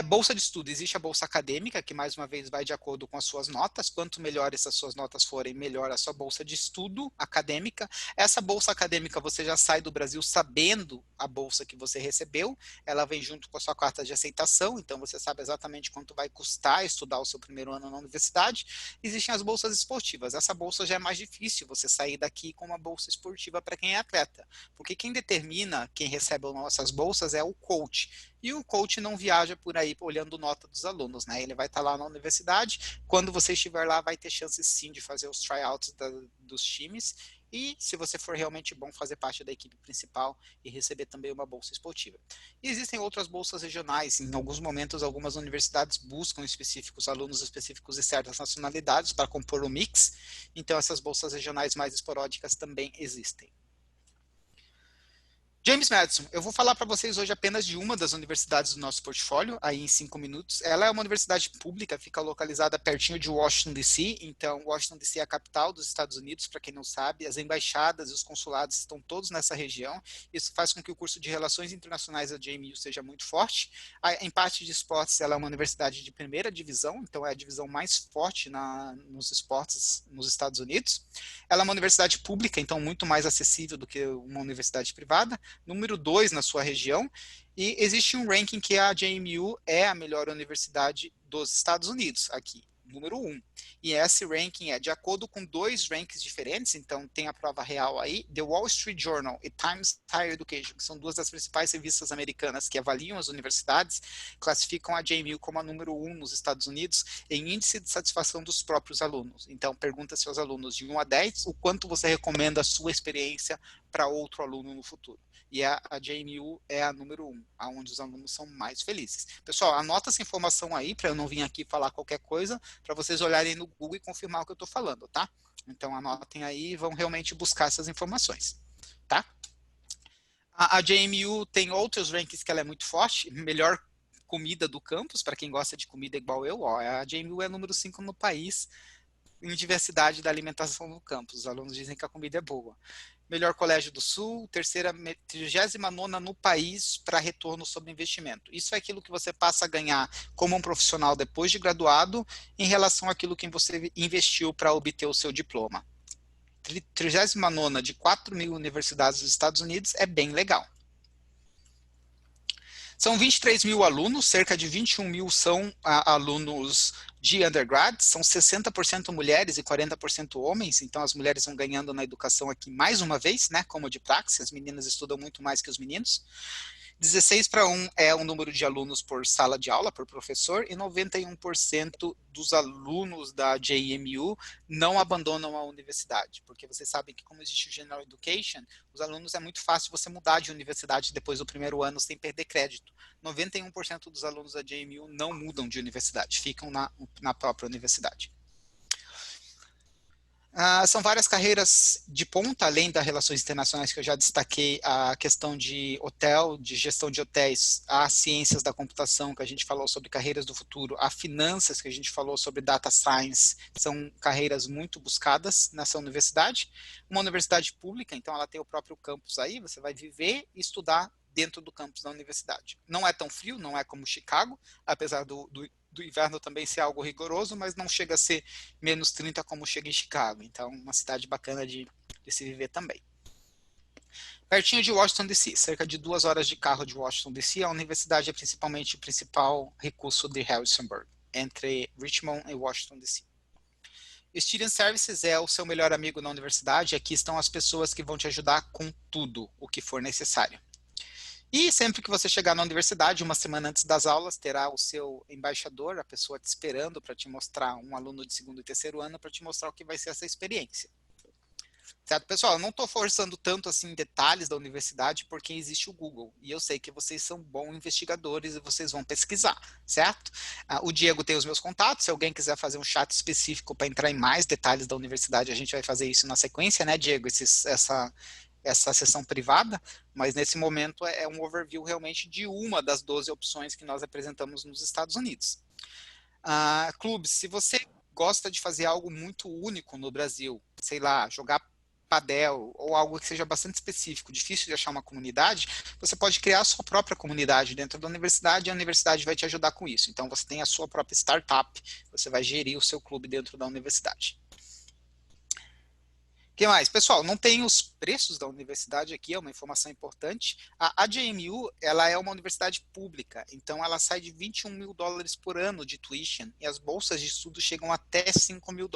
Bolsa de estudo, existe a bolsa acadêmica, que mais uma vez vai de acordo com as suas notas. Quanto melhores as suas notas forem, melhor a sua bolsa de estudo acadêmica. Essa bolsa acadêmica você já sai do Brasil sabendo a bolsa que você recebeu, ela vem junto com a sua carta de aceitação, então você sabe exatamente quanto vai custar estudar o seu primeiro ano na universidade. Existem as bolsas esportivas, essa bolsa já é mais difícil você sair daqui com uma bolsa esportiva para quem é atleta, porque quem determina quem recebe essas bolsas é o coach. E o coach não viaja por aí olhando nota dos alunos, né? Ele vai estar lá na universidade, quando você estiver lá vai ter chance sim de fazer os tryouts dos times e, se você for realmente bom, fazer parte da equipe principal e receber também uma bolsa esportiva. E existem outras bolsas regionais. Em alguns momentos, algumas universidades buscam alunos específicos de certas nacionalidades para compor o mix. Então, essas bolsas regionais mais esporádicas também existem. James Madison, eu vou falar para vocês hoje apenas de uma das universidades do nosso portfólio, aí em 5 minutos. Ela é uma universidade pública, fica localizada pertinho de Washington, D.C., então Washington, D.C. é a capital dos Estados Unidos, para quem não sabe, as embaixadas e os consulados estão todos nessa região, isso faz com que o curso de Relações Internacionais da JMU seja muito forte. Em parte de esportes, ela é uma universidade de primeira divisão, então é a divisão mais forte nos esportes nos Estados Unidos. Ela é uma universidade pública, então muito mais acessível do que uma universidade privada. Número 2 na sua região, e existe um ranking que a JMU é a melhor universidade dos Estados Unidos, aqui, número 1. E esse ranking é de acordo com 2 rankings diferentes, então tem a prova real aí, The Wall Street Journal e Times Higher Education, que são 2 das principais revistas americanas que avaliam as universidades, classificam a JMU como a número 1 nos Estados Unidos em índice de satisfação dos próprios alunos. Então, pergunta seus alunos de 1 a 10, o quanto você recomenda a sua experiência para outro aluno no futuro. E a JMU é a número 1, onde os alunos são mais felizes. Pessoal, anota essa informação aí, para eu não vir aqui falar qualquer coisa, para vocês olharem no Google e confirmar o que eu estou falando, tá? Então, anotem aí e vão realmente buscar essas informações, tá? A JMU tem outros rankings que ela é muito forte, melhor comida do campus, para quem gosta de comida igual eu, ó, a JMU é número 5 no país, em diversidade da alimentação no campus. Os alunos dizem que a comida é boa. Melhor colégio do Sul, 39ª no país para retorno sobre investimento. Isso é aquilo que você passa a ganhar como um profissional depois de graduado em relação àquilo que você investiu para obter o seu diploma. 39ª de 4.000 universidades dos Estados Unidos é bem legal. São 23 mil alunos, cerca de 21 mil são alunos de undergrad, são 60% mulheres e 40% homens, então as mulheres vão ganhando na educação aqui mais uma vez, né, como de praxe, as meninas estudam muito mais que os meninos. 16 para 1 é o número de alunos por sala de aula, por professor, e 91% dos alunos da JMU não abandonam a universidade, porque vocês sabem que como existe o General Education, os alunos é muito fácil você mudar de universidade depois do primeiro ano sem perder crédito. 91% dos alunos da JMU não mudam de universidade, ficam na própria universidade. São várias carreiras de ponta, além das relações internacionais que eu já destaquei, a questão de hotel, de gestão de hotéis, as ciências da computação, que a gente falou sobre carreiras do futuro, a finanças, que a gente falou sobre data science, são carreiras muito buscadas nessa universidade. Uma universidade pública, então ela tem o próprio campus aí, você vai viver e estudar dentro do campus da universidade. Não é tão frio, não é como Chicago, apesar do inverno também ser algo rigoroso, mas não chega a ser menos 30 como chega em Chicago. Então, uma cidade bacana de se viver também. Pertinho de Washington, D.C., cerca de 2 horas de carro de Washington, D.C., a universidade é principalmente o principal recurso de Harrisonburg, entre Richmond e Washington, D.C. Student Services é o seu melhor amigo na universidade, aqui estão as pessoas que vão te ajudar com tudo o que for necessário. E sempre que você chegar na universidade, uma semana antes das aulas, terá o seu embaixador, a pessoa te esperando para te mostrar, um aluno de 2º e 3º ano, para te mostrar o que vai ser essa experiência. Certo, pessoal? Eu não estou forçando tanto assim detalhes da universidade, porque existe o Google. E eu sei que vocês são bons investigadores e vocês vão pesquisar, certo? O Diego tem os meus contatos, se alguém quiser fazer um chat específico para entrar em mais detalhes da universidade, a gente vai fazer isso na sequência, né, Diego? Essa sessão privada, mas nesse momento é um overview realmente de uma das 12 opções que nós apresentamos nos Estados Unidos. Clubes, se você gosta de fazer algo muito único no Brasil, sei lá, jogar padel ou algo que seja bastante específico, difícil de achar uma comunidade, você pode criar a sua própria comunidade dentro da universidade e a universidade vai te ajudar com isso. Então você tem a sua própria startup, você vai gerir o seu clube dentro da universidade. O que mais? Pessoal, não tem os preços da universidade aqui, é uma informação importante. A JMU, ela é uma universidade pública, então ela sai de $21 mil por ano de tuition, e as bolsas de estudo chegam até $5 mil,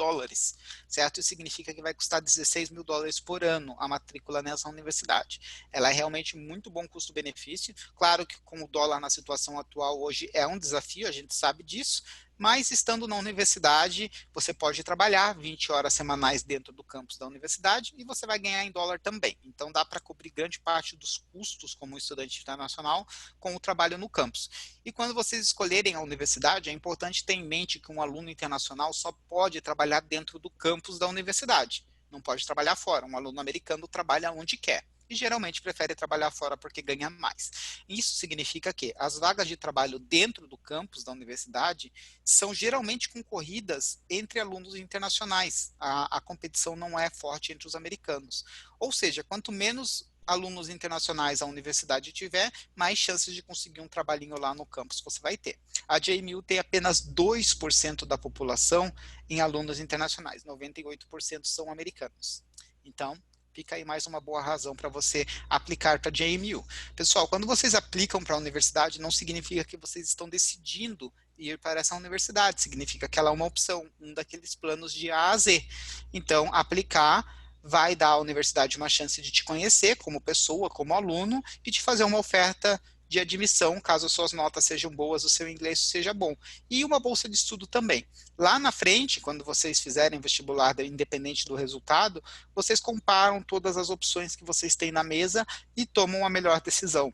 certo? Isso significa que vai custar $16 mil por ano a matrícula nessa universidade. Ela é realmente muito bom custo-benefício, claro que com o dólar na situação atual hoje é um desafio, a gente sabe disso, mas estando na universidade, você pode trabalhar 20 horas semanais dentro do campus da universidade e você vai ganhar em dólar também. Então, dá para cobrir grande parte dos custos como estudante internacional com o trabalho no campus. E quando vocês escolherem a universidade, é importante ter em mente que um aluno internacional só pode trabalhar dentro do campus da universidade. Não pode trabalhar fora. Um aluno americano trabalha onde quer. E geralmente prefere trabalhar fora porque ganha mais. Isso significa que as vagas de trabalho dentro do campus da universidade são geralmente concorridas entre alunos internacionais. A competição não é forte entre os americanos. Ou seja, quanto menos alunos internacionais a universidade tiver, mais chances de conseguir um trabalhinho lá no campus você vai ter. A JMU tem apenas 2% da população em alunos internacionais, 98% são americanos. Então, fica aí mais uma boa razão para você aplicar para a JMU. Pessoal, quando vocês aplicam para a universidade, não significa que vocês estão decidindo ir para essa universidade, significa que ela é uma opção, um daqueles planos de A a Z. Então, aplicar vai dar à universidade uma chance de te conhecer como pessoa, como aluno, e te fazer uma oferta de admissão, caso suas notas sejam boas, o seu inglês seja bom. E uma bolsa de estudo também. Lá na frente, quando vocês fizerem vestibular, independente do resultado, vocês comparam todas as opções que vocês têm na mesa e tomam a melhor decisão.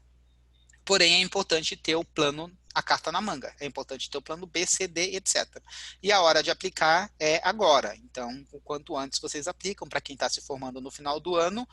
Porém, é importante ter o plano, a carta na manga. É importante ter o plano B, C, D, etc. E a hora de aplicar é agora. Então, o quanto antes vocês aplicam, para quem está se formando no final do ano,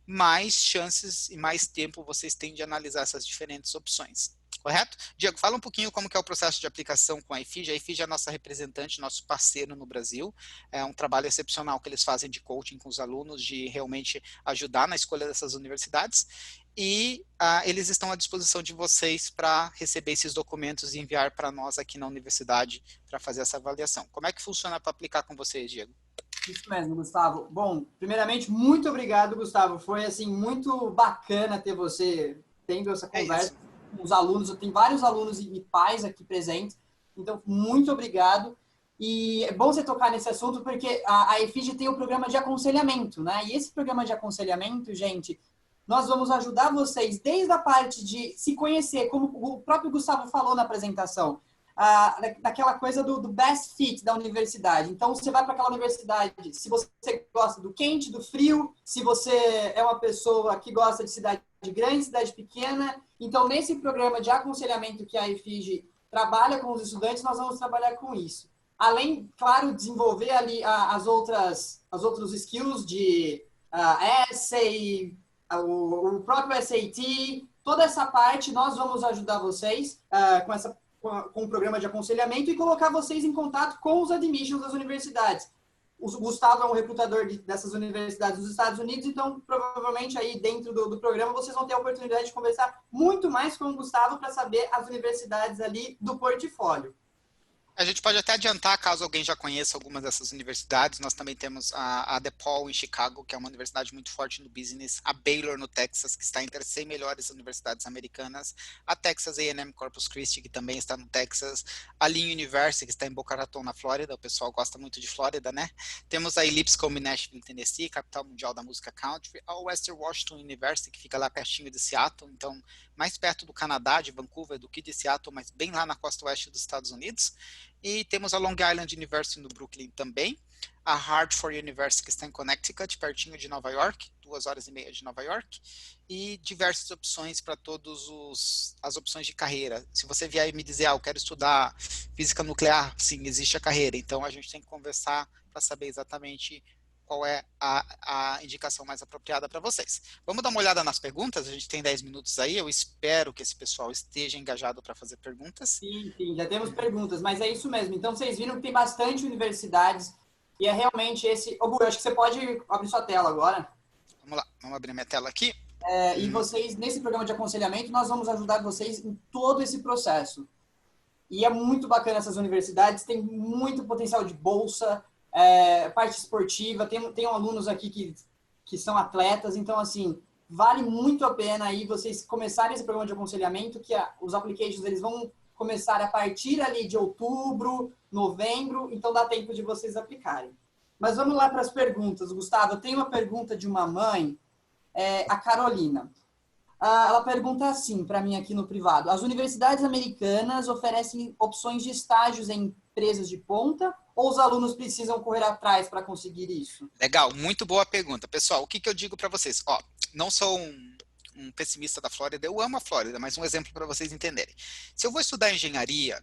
mais chances e mais tempo vocês têm de analisar essas diferentes opções. Correto? Diego, fala um pouquinho como que é o processo de aplicação com a IFIJ. A IFIJ é a nossa representante, nosso parceiro no Brasil. É um trabalho excepcional que eles fazem de coaching com os alunos, de realmente ajudar na escolha dessas universidades. E eles estão à disposição de vocês para receber esses documentos e enviar para nós aqui na universidade para fazer essa avaliação. Como é que funciona para aplicar com vocês, Diego? Isso mesmo, Gustavo. Bom, primeiramente, muito obrigado, Gustavo. Foi, assim, muito bacana ter você tendo essa conversa com os alunos. Eu tenho vários alunos e pais aqui presentes. Então, muito obrigado. E é bom você tocar nesse assunto porque a IFIJ tem o programa de aconselhamento, né? E esse programa de aconselhamento, gente, nós vamos ajudar vocês desde a parte de se conhecer, como o próprio Gustavo falou na apresentação, daquela coisa do best fit da universidade. Então, você vai para aquela universidade, se você gosta do quente, do frio, se você é uma pessoa que gosta de cidade grande, cidade pequena. Então, nesse programa de aconselhamento que a IFIJ trabalha com os estudantes, nós vamos trabalhar com isso. Além, claro, desenvolver ali as outros skills de essay, o próprio SAT, toda essa parte nós vamos ajudar vocês com o programa de aconselhamento e colocar vocês em contato com os admissions das universidades. O Gustavo é um recrutador dessas universidades dos Estados Unidos, então provavelmente aí dentro do programa vocês vão ter a oportunidade de conversar muito mais com o Gustavo para saber as universidades ali do portfólio. A gente pode até adiantar, caso alguém já conheça algumas dessas universidades, nós também temos a DePaul em Chicago, que é uma universidade muito forte no business, a Baylor no Texas, que está entre as 100 melhores universidades americanas, a Texas A&M Corpus Christi, que também está no Texas, a Lynn University, que está em Boca Raton, na Flórida, o pessoal gosta muito de Flórida, né? Temos a Lipscomb em Nashville, Tennessee, capital mundial da música country, a Western Washington University, que fica lá pertinho de Seattle, então mais perto do Canadá, de Vancouver, do que de Seattle, mas bem lá na costa oeste dos Estados Unidos. E temos a Long Island University no Brooklyn também, a Hartford University, que está em Connecticut, pertinho de Nova York, 2h30 de Nova York, e diversas opções para todas as opções de carreira. Se você vier me dizer, eu quero estudar física nuclear, sim, existe a carreira, então a gente tem que conversar para saber exatamente qual é a indicação mais apropriada para vocês. Vamos dar uma olhada nas perguntas, a gente tem 10 minutos aí, eu espero que esse pessoal esteja engajado para fazer perguntas. Sim, já temos perguntas, mas é isso mesmo. Então, vocês viram que tem bastante universidades e é realmente esse... Ô, Gu, acho que você pode abrir sua tela agora. Vamos lá, vamos abrir minha tela aqui. E vocês, nesse programa de aconselhamento, nós vamos ajudar vocês em todo esse processo. E é muito bacana essas universidades, tem muito potencial de bolsa, parte esportiva, tem alunos aqui que são atletas, então, assim, vale muito a pena aí vocês começarem esse programa de aconselhamento, que os applications eles vão começar a partir ali de outubro, novembro, então dá tempo de vocês aplicarem. Mas vamos lá para as perguntas. Gustavo, eu tenho uma pergunta de uma mãe, a Carolina. Ela pergunta assim para mim aqui no privado. As universidades americanas oferecem opções de estágios em empresas de ponta ou os alunos precisam correr atrás para conseguir isso? Legal, muito boa pergunta. Pessoal, o que eu digo para vocês? Ó, não sou um pessimista da Flórida, eu amo a Flórida, mas um exemplo para vocês entenderem. Se eu vou estudar engenharia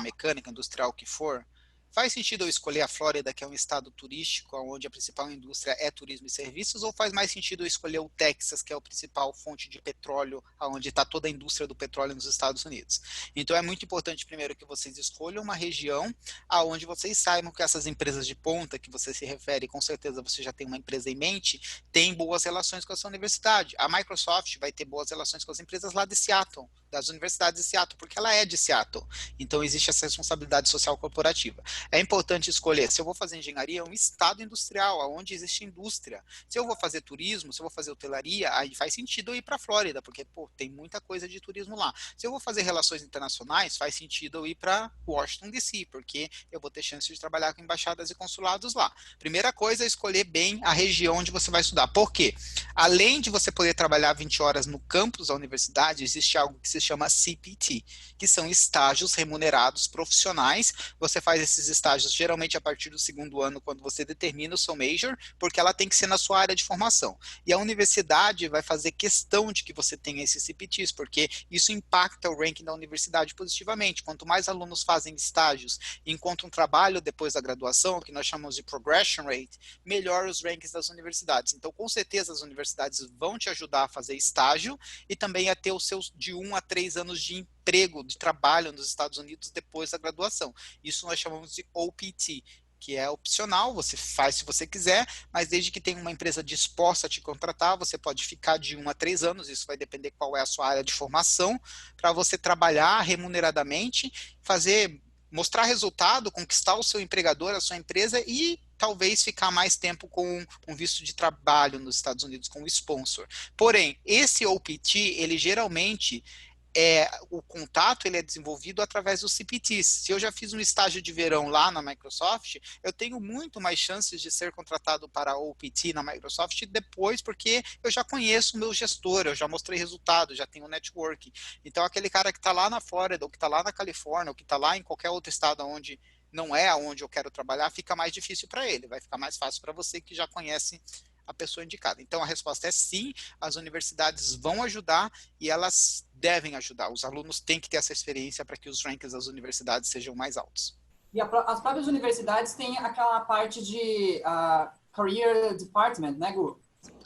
mecânica, industrial, o que for, faz sentido eu escolher a Flórida, que é um estado turístico, onde a principal indústria é turismo e serviços, ou faz mais sentido eu escolher o Texas, que é a principal fonte de petróleo, onde está toda a indústria do petróleo nos Estados Unidos? Então é muito importante, primeiro, que vocês escolham uma região onde vocês saibam que essas empresas de ponta que você se refere, com certeza você já tem uma empresa em mente, tem boas relações com a sua universidade. A Microsoft vai ter boas relações com as empresas lá de Seattle, das universidades de Seattle, porque ela é de Seattle. Então existe essa responsabilidade social corporativa. É importante escolher, se eu vou fazer engenharia, um estado industrial, onde existe indústria. Se eu vou fazer turismo, se eu vou fazer hotelaria, aí faz sentido eu ir para a Flórida, porque tem muita coisa de turismo lá. Se eu vou fazer relações internacionais, faz sentido eu ir para Washington, D.C., porque eu vou ter chance de trabalhar com embaixadas e consulados lá. Primeira coisa é escolher bem a região onde você vai estudar. Por quê? Além de você poder trabalhar 20 horas no campus da universidade, existe algo que se chama CPT, que são estágios remunerados profissionais. Você faz esses estágios geralmente a partir do segundo ano, quando você determina o seu major, porque ela tem que ser na sua área de formação. E a universidade vai fazer questão de que você tenha esses CPTs, porque isso impacta o ranking da universidade positivamente. Quanto mais alunos fazem estágios e encontram trabalho depois da graduação, que nós chamamos de progression rate, melhor os rankings das universidades. Então, com certeza, as universidades vão te ajudar a fazer estágio e também a ter os seus de 1 a 3 anos de emprego, de trabalho nos Estados Unidos depois da graduação. Isso nós chamamos de OPT, que é opcional, você faz se você quiser, mas desde que tenha uma empresa disposta a te contratar, você pode ficar de 1 a 3 anos, isso vai depender qual é a sua área de formação, para você trabalhar remuneradamente, mostrar resultado, conquistar o seu empregador, a sua empresa e talvez ficar mais tempo com um visto de trabalho nos Estados Unidos, com o sponsor. Porém, esse OPT, ele geralmente o contato ele é desenvolvido através dos CPTs. Se eu já fiz um estágio de verão lá na Microsoft, eu tenho muito mais chances de ser contratado para OPT na Microsoft depois, porque eu já conheço o meu gestor, eu já mostrei resultado, já tenho networking. Então, aquele cara que está lá na Flórida, ou que está lá na Califórnia, ou que está lá em qualquer outro estado onde não é aonde eu quero trabalhar, fica mais difícil para ele, vai ficar mais fácil para você que já conhece a pessoa indicada. Então, a resposta é sim, as universidades vão ajudar e elas devem ajudar. Os alunos têm que ter essa experiência para que os rankings das universidades sejam mais altos. E as próprias universidades têm aquela parte de Career Department, né, Gu?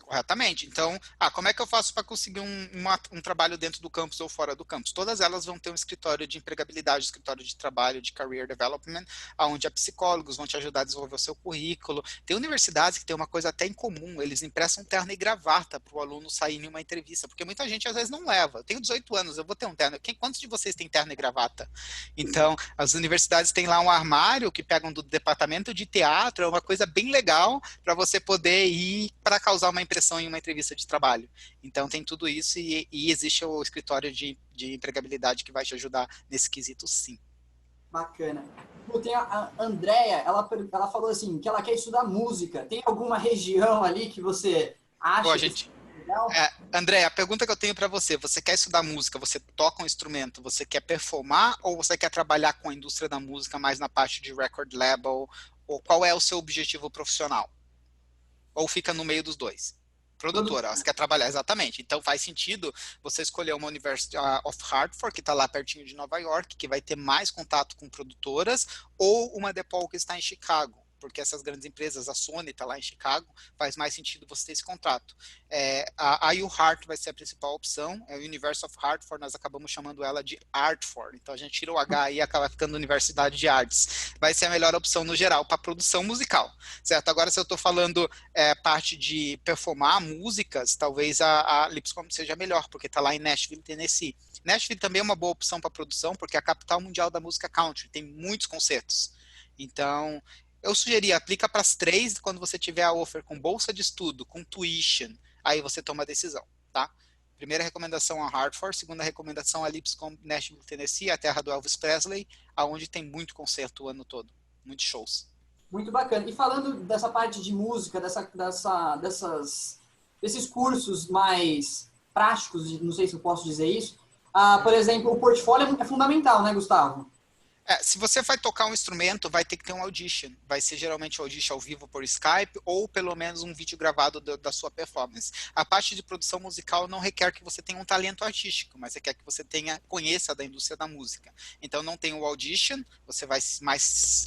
Corretamente. Então, como é que eu faço para conseguir um trabalho dentro do campus ou fora do campus? Todas elas vão ter um escritório de empregabilidade, escritório de trabalho, de career development, onde psicólogos vão te ajudar a desenvolver o seu currículo. Tem universidades que tem uma coisa até em comum, eles emprestam terno e gravata para o aluno sair em uma entrevista, porque muita gente às vezes não leva. Eu tenho 18 anos, eu vou ter um terno. Quantos de vocês têm terno e gravata? Então, as universidades têm lá um armário que pegam do departamento de teatro, é uma coisa bem legal para você poder ir para causar uma impressão em uma entrevista de trabalho. Então tem tudo isso e existe o escritório de empregabilidade que vai te ajudar nesse quesito, sim. Bacana. Tem a Andrea, ela falou assim, que ela quer estudar música. Tem alguma região ali que você acha que é legal? Andrea, a pergunta que eu tenho para você quer estudar música, você toca um instrumento, você quer performar ou você quer trabalhar com a indústria da música mais na parte de record label? Ou qual é o seu objetivo profissional? Ou fica no meio dos dois? Produtora, você quer trabalhar, exatamente. Então faz sentido você escolher uma University of Hartford, que está lá pertinho de Nova York, que vai ter mais contato com produtoras, ou uma DePaul que está em Chicago, porque essas grandes empresas, a Sony está lá em Chicago, faz mais sentido você ter esse contrato. A U-Hart vai ser a principal opção, é o University of Hartford, nós acabamos chamando ela de Artford, então a gente tira o H e acaba ficando Universidade de Artes. Vai ser a melhor opção no geral para produção musical, certo? Agora, se eu estou falando parte de performar músicas, talvez a Lipscomb seja melhor, porque está lá em Nashville, Tennessee. Nashville também é uma boa opção para produção, porque é a capital mundial da música country, tem muitos concertos. Então, eu sugeri, aplica para as 3, quando você tiver a offer com bolsa de estudo, com tuition, aí você toma a decisão, tá? Primeira recomendação a Hartford, segunda recomendação a Lipscomb, Nashville, Tennessee, a terra do Elvis Presley, aonde tem muito concerto o ano todo, muitos shows. Muito bacana. E falando dessa parte de música, desses cursos mais práticos, não sei se eu posso dizer isso, por exemplo, o portfólio é fundamental, né, Gustavo? Se você vai tocar um instrumento, vai ter que ter um audition. Vai ser geralmente um audition ao vivo por Skype ou pelo menos um vídeo gravado da sua performance. A parte de produção musical não requer que você tenha um talento artístico, mas requer que você conheça da indústria da música. Então não tem o audition, você vai mais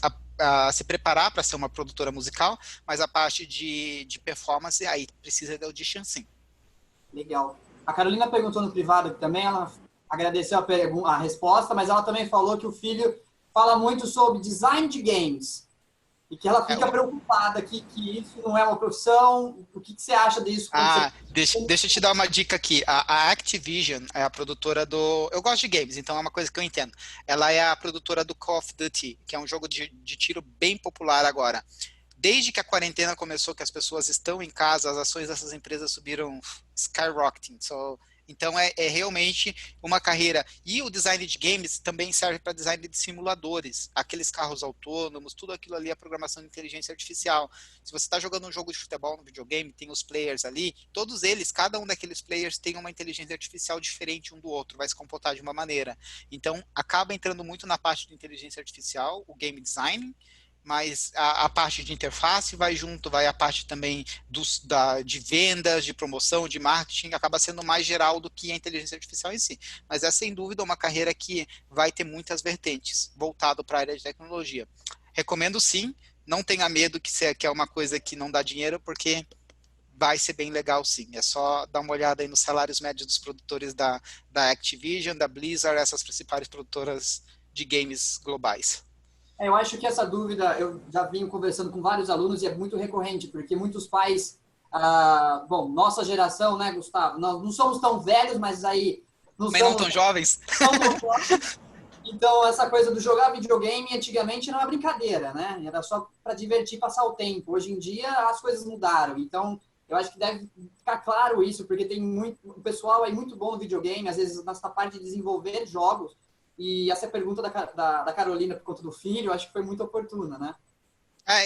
se preparar para ser uma produtora musical, mas a parte de performance, aí precisa de audition sim. Legal. A Carolina perguntou no privado que também, ela agradeceu a resposta, mas ela também falou que o filho fala muito sobre design de games e que ela fica preocupada que isso não é uma profissão. O que você acha disso? Deixa eu te dar uma dica aqui. A Activision é a produtora do... Eu gosto de games, então é uma coisa que eu entendo. Ela é a produtora do Call of Duty, que é um jogo de tiro bem popular agora. Desde que a quarentena começou, que as pessoas estão em casa, as ações dessas empresas subiram skyrocketing. Então é realmente uma carreira. E o design de games também serve para design de simuladores. Aqueles carros autônomos, tudo aquilo ali é programação de inteligência artificial. Se você está jogando um jogo de futebol no videogame, tem os players ali, todos eles, cada um daqueles players tem uma inteligência artificial diferente um do outro, vai se comportar de uma maneira. Então acaba entrando muito na parte de inteligência artificial, o game design, mas a parte de interface vai junto, vai a parte também de vendas, de promoção, de marketing, acaba sendo mais geral do que a inteligência artificial em si. Mas é sem dúvida uma carreira que vai ter muitas vertentes, voltado para a área de tecnologia. Recomendo sim, não tenha medo que é uma coisa que não dá dinheiro, porque vai ser bem legal sim. É só dar uma olhada aí nos salários médios dos produtores da Activision, da Blizzard, essas principais produtoras de games globais. Eu acho que essa dúvida, eu já vim conversando com vários alunos e é muito recorrente, porque muitos pais, nossa geração, né, Gustavo, nós não somos tão velhos, mas aí... Não tão jovens. Então, essa coisa do jogar videogame, antigamente não era brincadeira, né? Era só para divertir, passar o tempo. Hoje em dia, as coisas mudaram. Então, eu acho que deve ficar claro isso, porque tem o pessoal aí muito bom no videogame, às vezes nessa parte de desenvolver jogos. E essa pergunta da Carolina por conta do filho, eu acho que foi muito oportuna, né?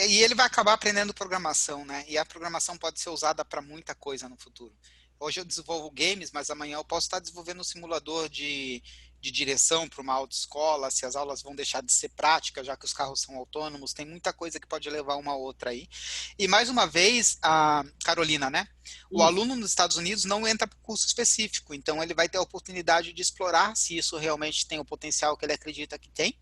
E ele vai acabar aprendendo programação, né? E a programação pode ser usada para muita coisa no futuro. Hoje eu desenvolvo games, mas amanhã eu posso estar desenvolvendo um simulador de direção para uma autoescola, se as aulas vão deixar de ser práticas, já que os carros são autônomos, tem muita coisa que pode levar uma a outra aí. E mais uma vez, a Carolina, né? O aluno nos Estados Unidos não entra para o curso específico, então ele vai ter a oportunidade de explorar se isso realmente tem o potencial que ele acredita que tem.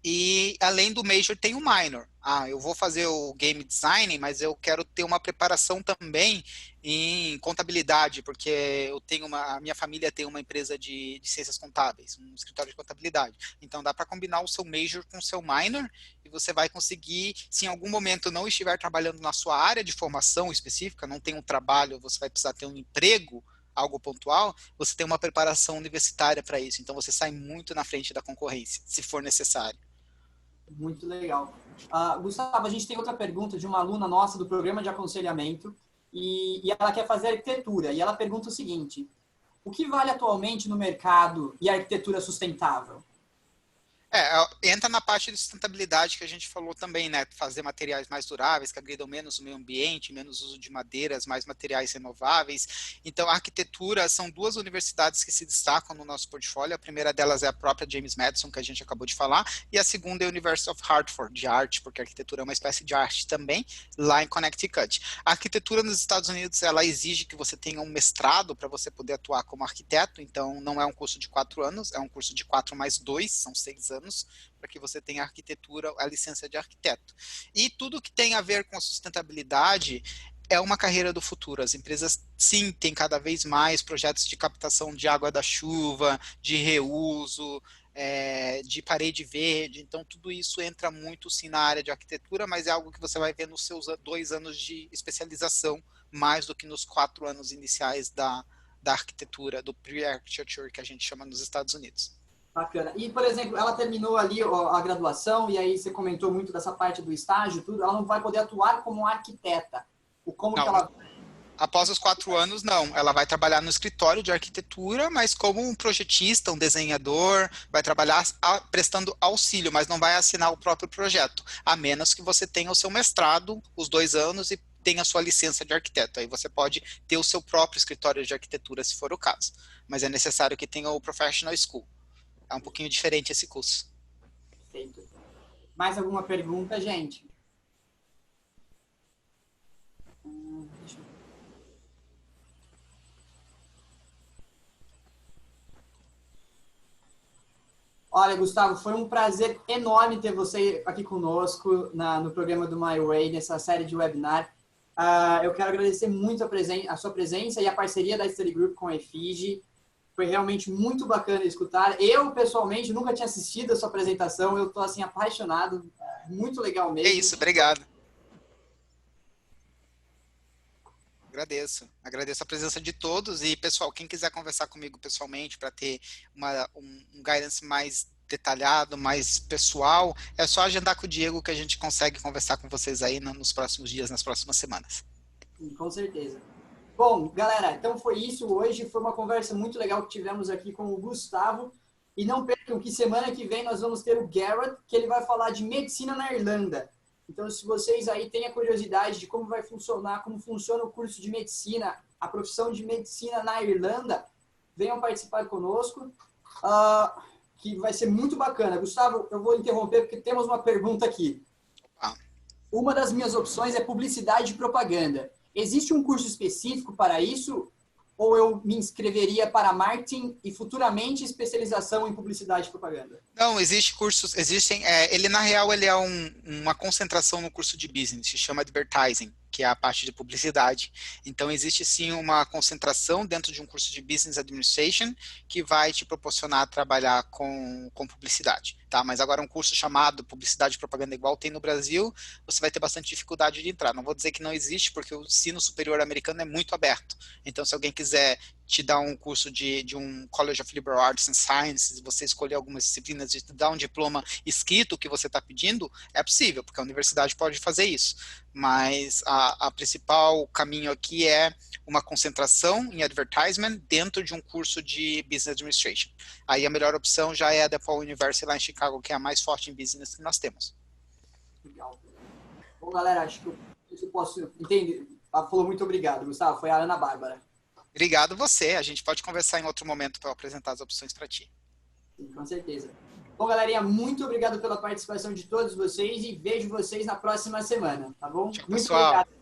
E além do major tem o minor. Eu vou fazer o game design, mas eu quero ter uma preparação também em contabilidade, porque a minha família tem uma empresa de ciências contábeis, um escritório de contabilidade. Então dá para combinar o seu major com o seu minor e você vai conseguir, se em algum momento não estiver trabalhando na sua área de formação específica, não tem um trabalho, você vai precisar ter um emprego, algo pontual, você tem uma preparação universitária para isso. Então você sai muito na frente da concorrência, se for necessário. Muito legal. Gustavo, a gente tem outra pergunta de uma aluna nossa do programa de aconselhamento e ela quer fazer arquitetura. E ela pergunta o seguinte: o que vale atualmente no mercado e a arquitetura sustentável? Entra na parte de sustentabilidade que a gente falou também, né? Fazer materiais mais duráveis, que agridam menos o meio ambiente, menos uso de madeiras, mais materiais renováveis. Então, a arquitetura, são duas universidades que se destacam no nosso portfólio. A primeira delas é a própria James Madison, que a gente acabou de falar, e a segunda é a University of Hartford, de arte, porque a arquitetura é uma espécie de arte também, lá em Connecticut. A arquitetura nos Estados Unidos, ela exige que você tenha um mestrado para você poder atuar como arquiteto, então não é um curso de 4 anos, é um curso de 4 mais 2, são 6 anos, para que você tenha a arquitetura, a licença de arquiteto. E tudo que tem a ver com a sustentabilidade é uma carreira do futuro. As empresas, sim, têm cada vez mais projetos de captação de água da chuva, de reuso, de parede verde. Então, tudo isso entra muito, sim, na área de arquitetura, mas é algo que você vai ver nos seus 2 anos de especialização, mais do que nos 4 anos iniciais da arquitetura, do pre-architecture, que a gente chama nos Estados Unidos. Bacana. E, por exemplo, ela terminou ali a graduação e aí você comentou muito dessa parte do estágio, tudo, ela não vai poder atuar como arquiteta. Como que ela... Após os 4 anos, não. Ela vai trabalhar no escritório de arquitetura, mas como um projetista, um desenhador, vai trabalhar prestando auxílio, mas não vai assinar o próprio projeto, a menos que você tenha o seu mestrado, os 2 anos, e tenha a sua licença de arquiteto. Aí você pode ter o seu próprio escritório de arquitetura, se for o caso. Mas é necessário que tenha o Professional School. É um pouquinho diferente esse curso. Perfeito. Mais alguma pergunta, gente? Deixa eu... Olha, Gustavo, foi um prazer enorme ter você aqui conosco no programa do My Way, nessa série de webinar. Eu quero agradecer muito a sua presença e a parceria da Study Group com a EFIGE. Foi realmente muito bacana escutar. Eu, pessoalmente, nunca tinha assistido a sua apresentação. Eu estou, assim, apaixonado. Muito legal mesmo. É isso, obrigado. Agradeço a presença de todos e, pessoal, quem quiser conversar comigo pessoalmente para ter um guidance mais detalhado, mais pessoal, é só agendar com o Diego que a gente consegue conversar com vocês aí nos próximos dias, nas próximas semanas. Com certeza. Bom, galera, então foi isso hoje. Foi uma conversa muito legal que tivemos aqui com o Gustavo. E não percam que semana que vem nós vamos ter o Garrett, que ele vai falar de medicina na Irlanda. Então, se vocês aí têm a curiosidade de como vai funcionar, como funciona o curso de medicina, a profissão de medicina na Irlanda, venham participar conosco, que vai ser muito bacana. Gustavo, eu vou interromper porque temos uma pergunta aqui. Uma das minhas opções é publicidade e propaganda. Existe um curso específico para isso? Ou eu me inscreveria para marketing e futuramente especialização em publicidade e propaganda? Não, existem, ele na real ele é uma concentração no curso de business, se chama advertising, que é a parte de publicidade. Então existe sim uma concentração dentro de um curso de business administration que vai te proporcionar trabalhar com publicidade, tá? Mas agora um curso chamado publicidade e propaganda igual tem no Brasil, você vai ter bastante dificuldade de entrar. Não vou dizer que não existe, porque o ensino superior americano é muito aberto. Então se alguém quiser te dar um curso de um College of Liberal Arts and Sciences, você escolher algumas disciplinas e te dar um diploma escrito que você está pedindo, é possível, porque a universidade pode fazer isso. Mas a principal caminho aqui é uma concentração em advertisement dentro de um curso de Business Administration. Aí a melhor opção já é a DePaul University lá em Chicago, que é a mais forte em business que nós temos. Legal. Bom, galera, acho que eu posso entender. Ela falou muito obrigado, Gustavo. Foi a Ana Bárbara. Obrigado você. A gente pode conversar em outro momento para eu apresentar as opções para ti. Sim, com certeza. Bom, galerinha, muito obrigado pela participação de todos vocês e vejo vocês na próxima semana, tá bom? Tchau, Muito pessoal. obrigado.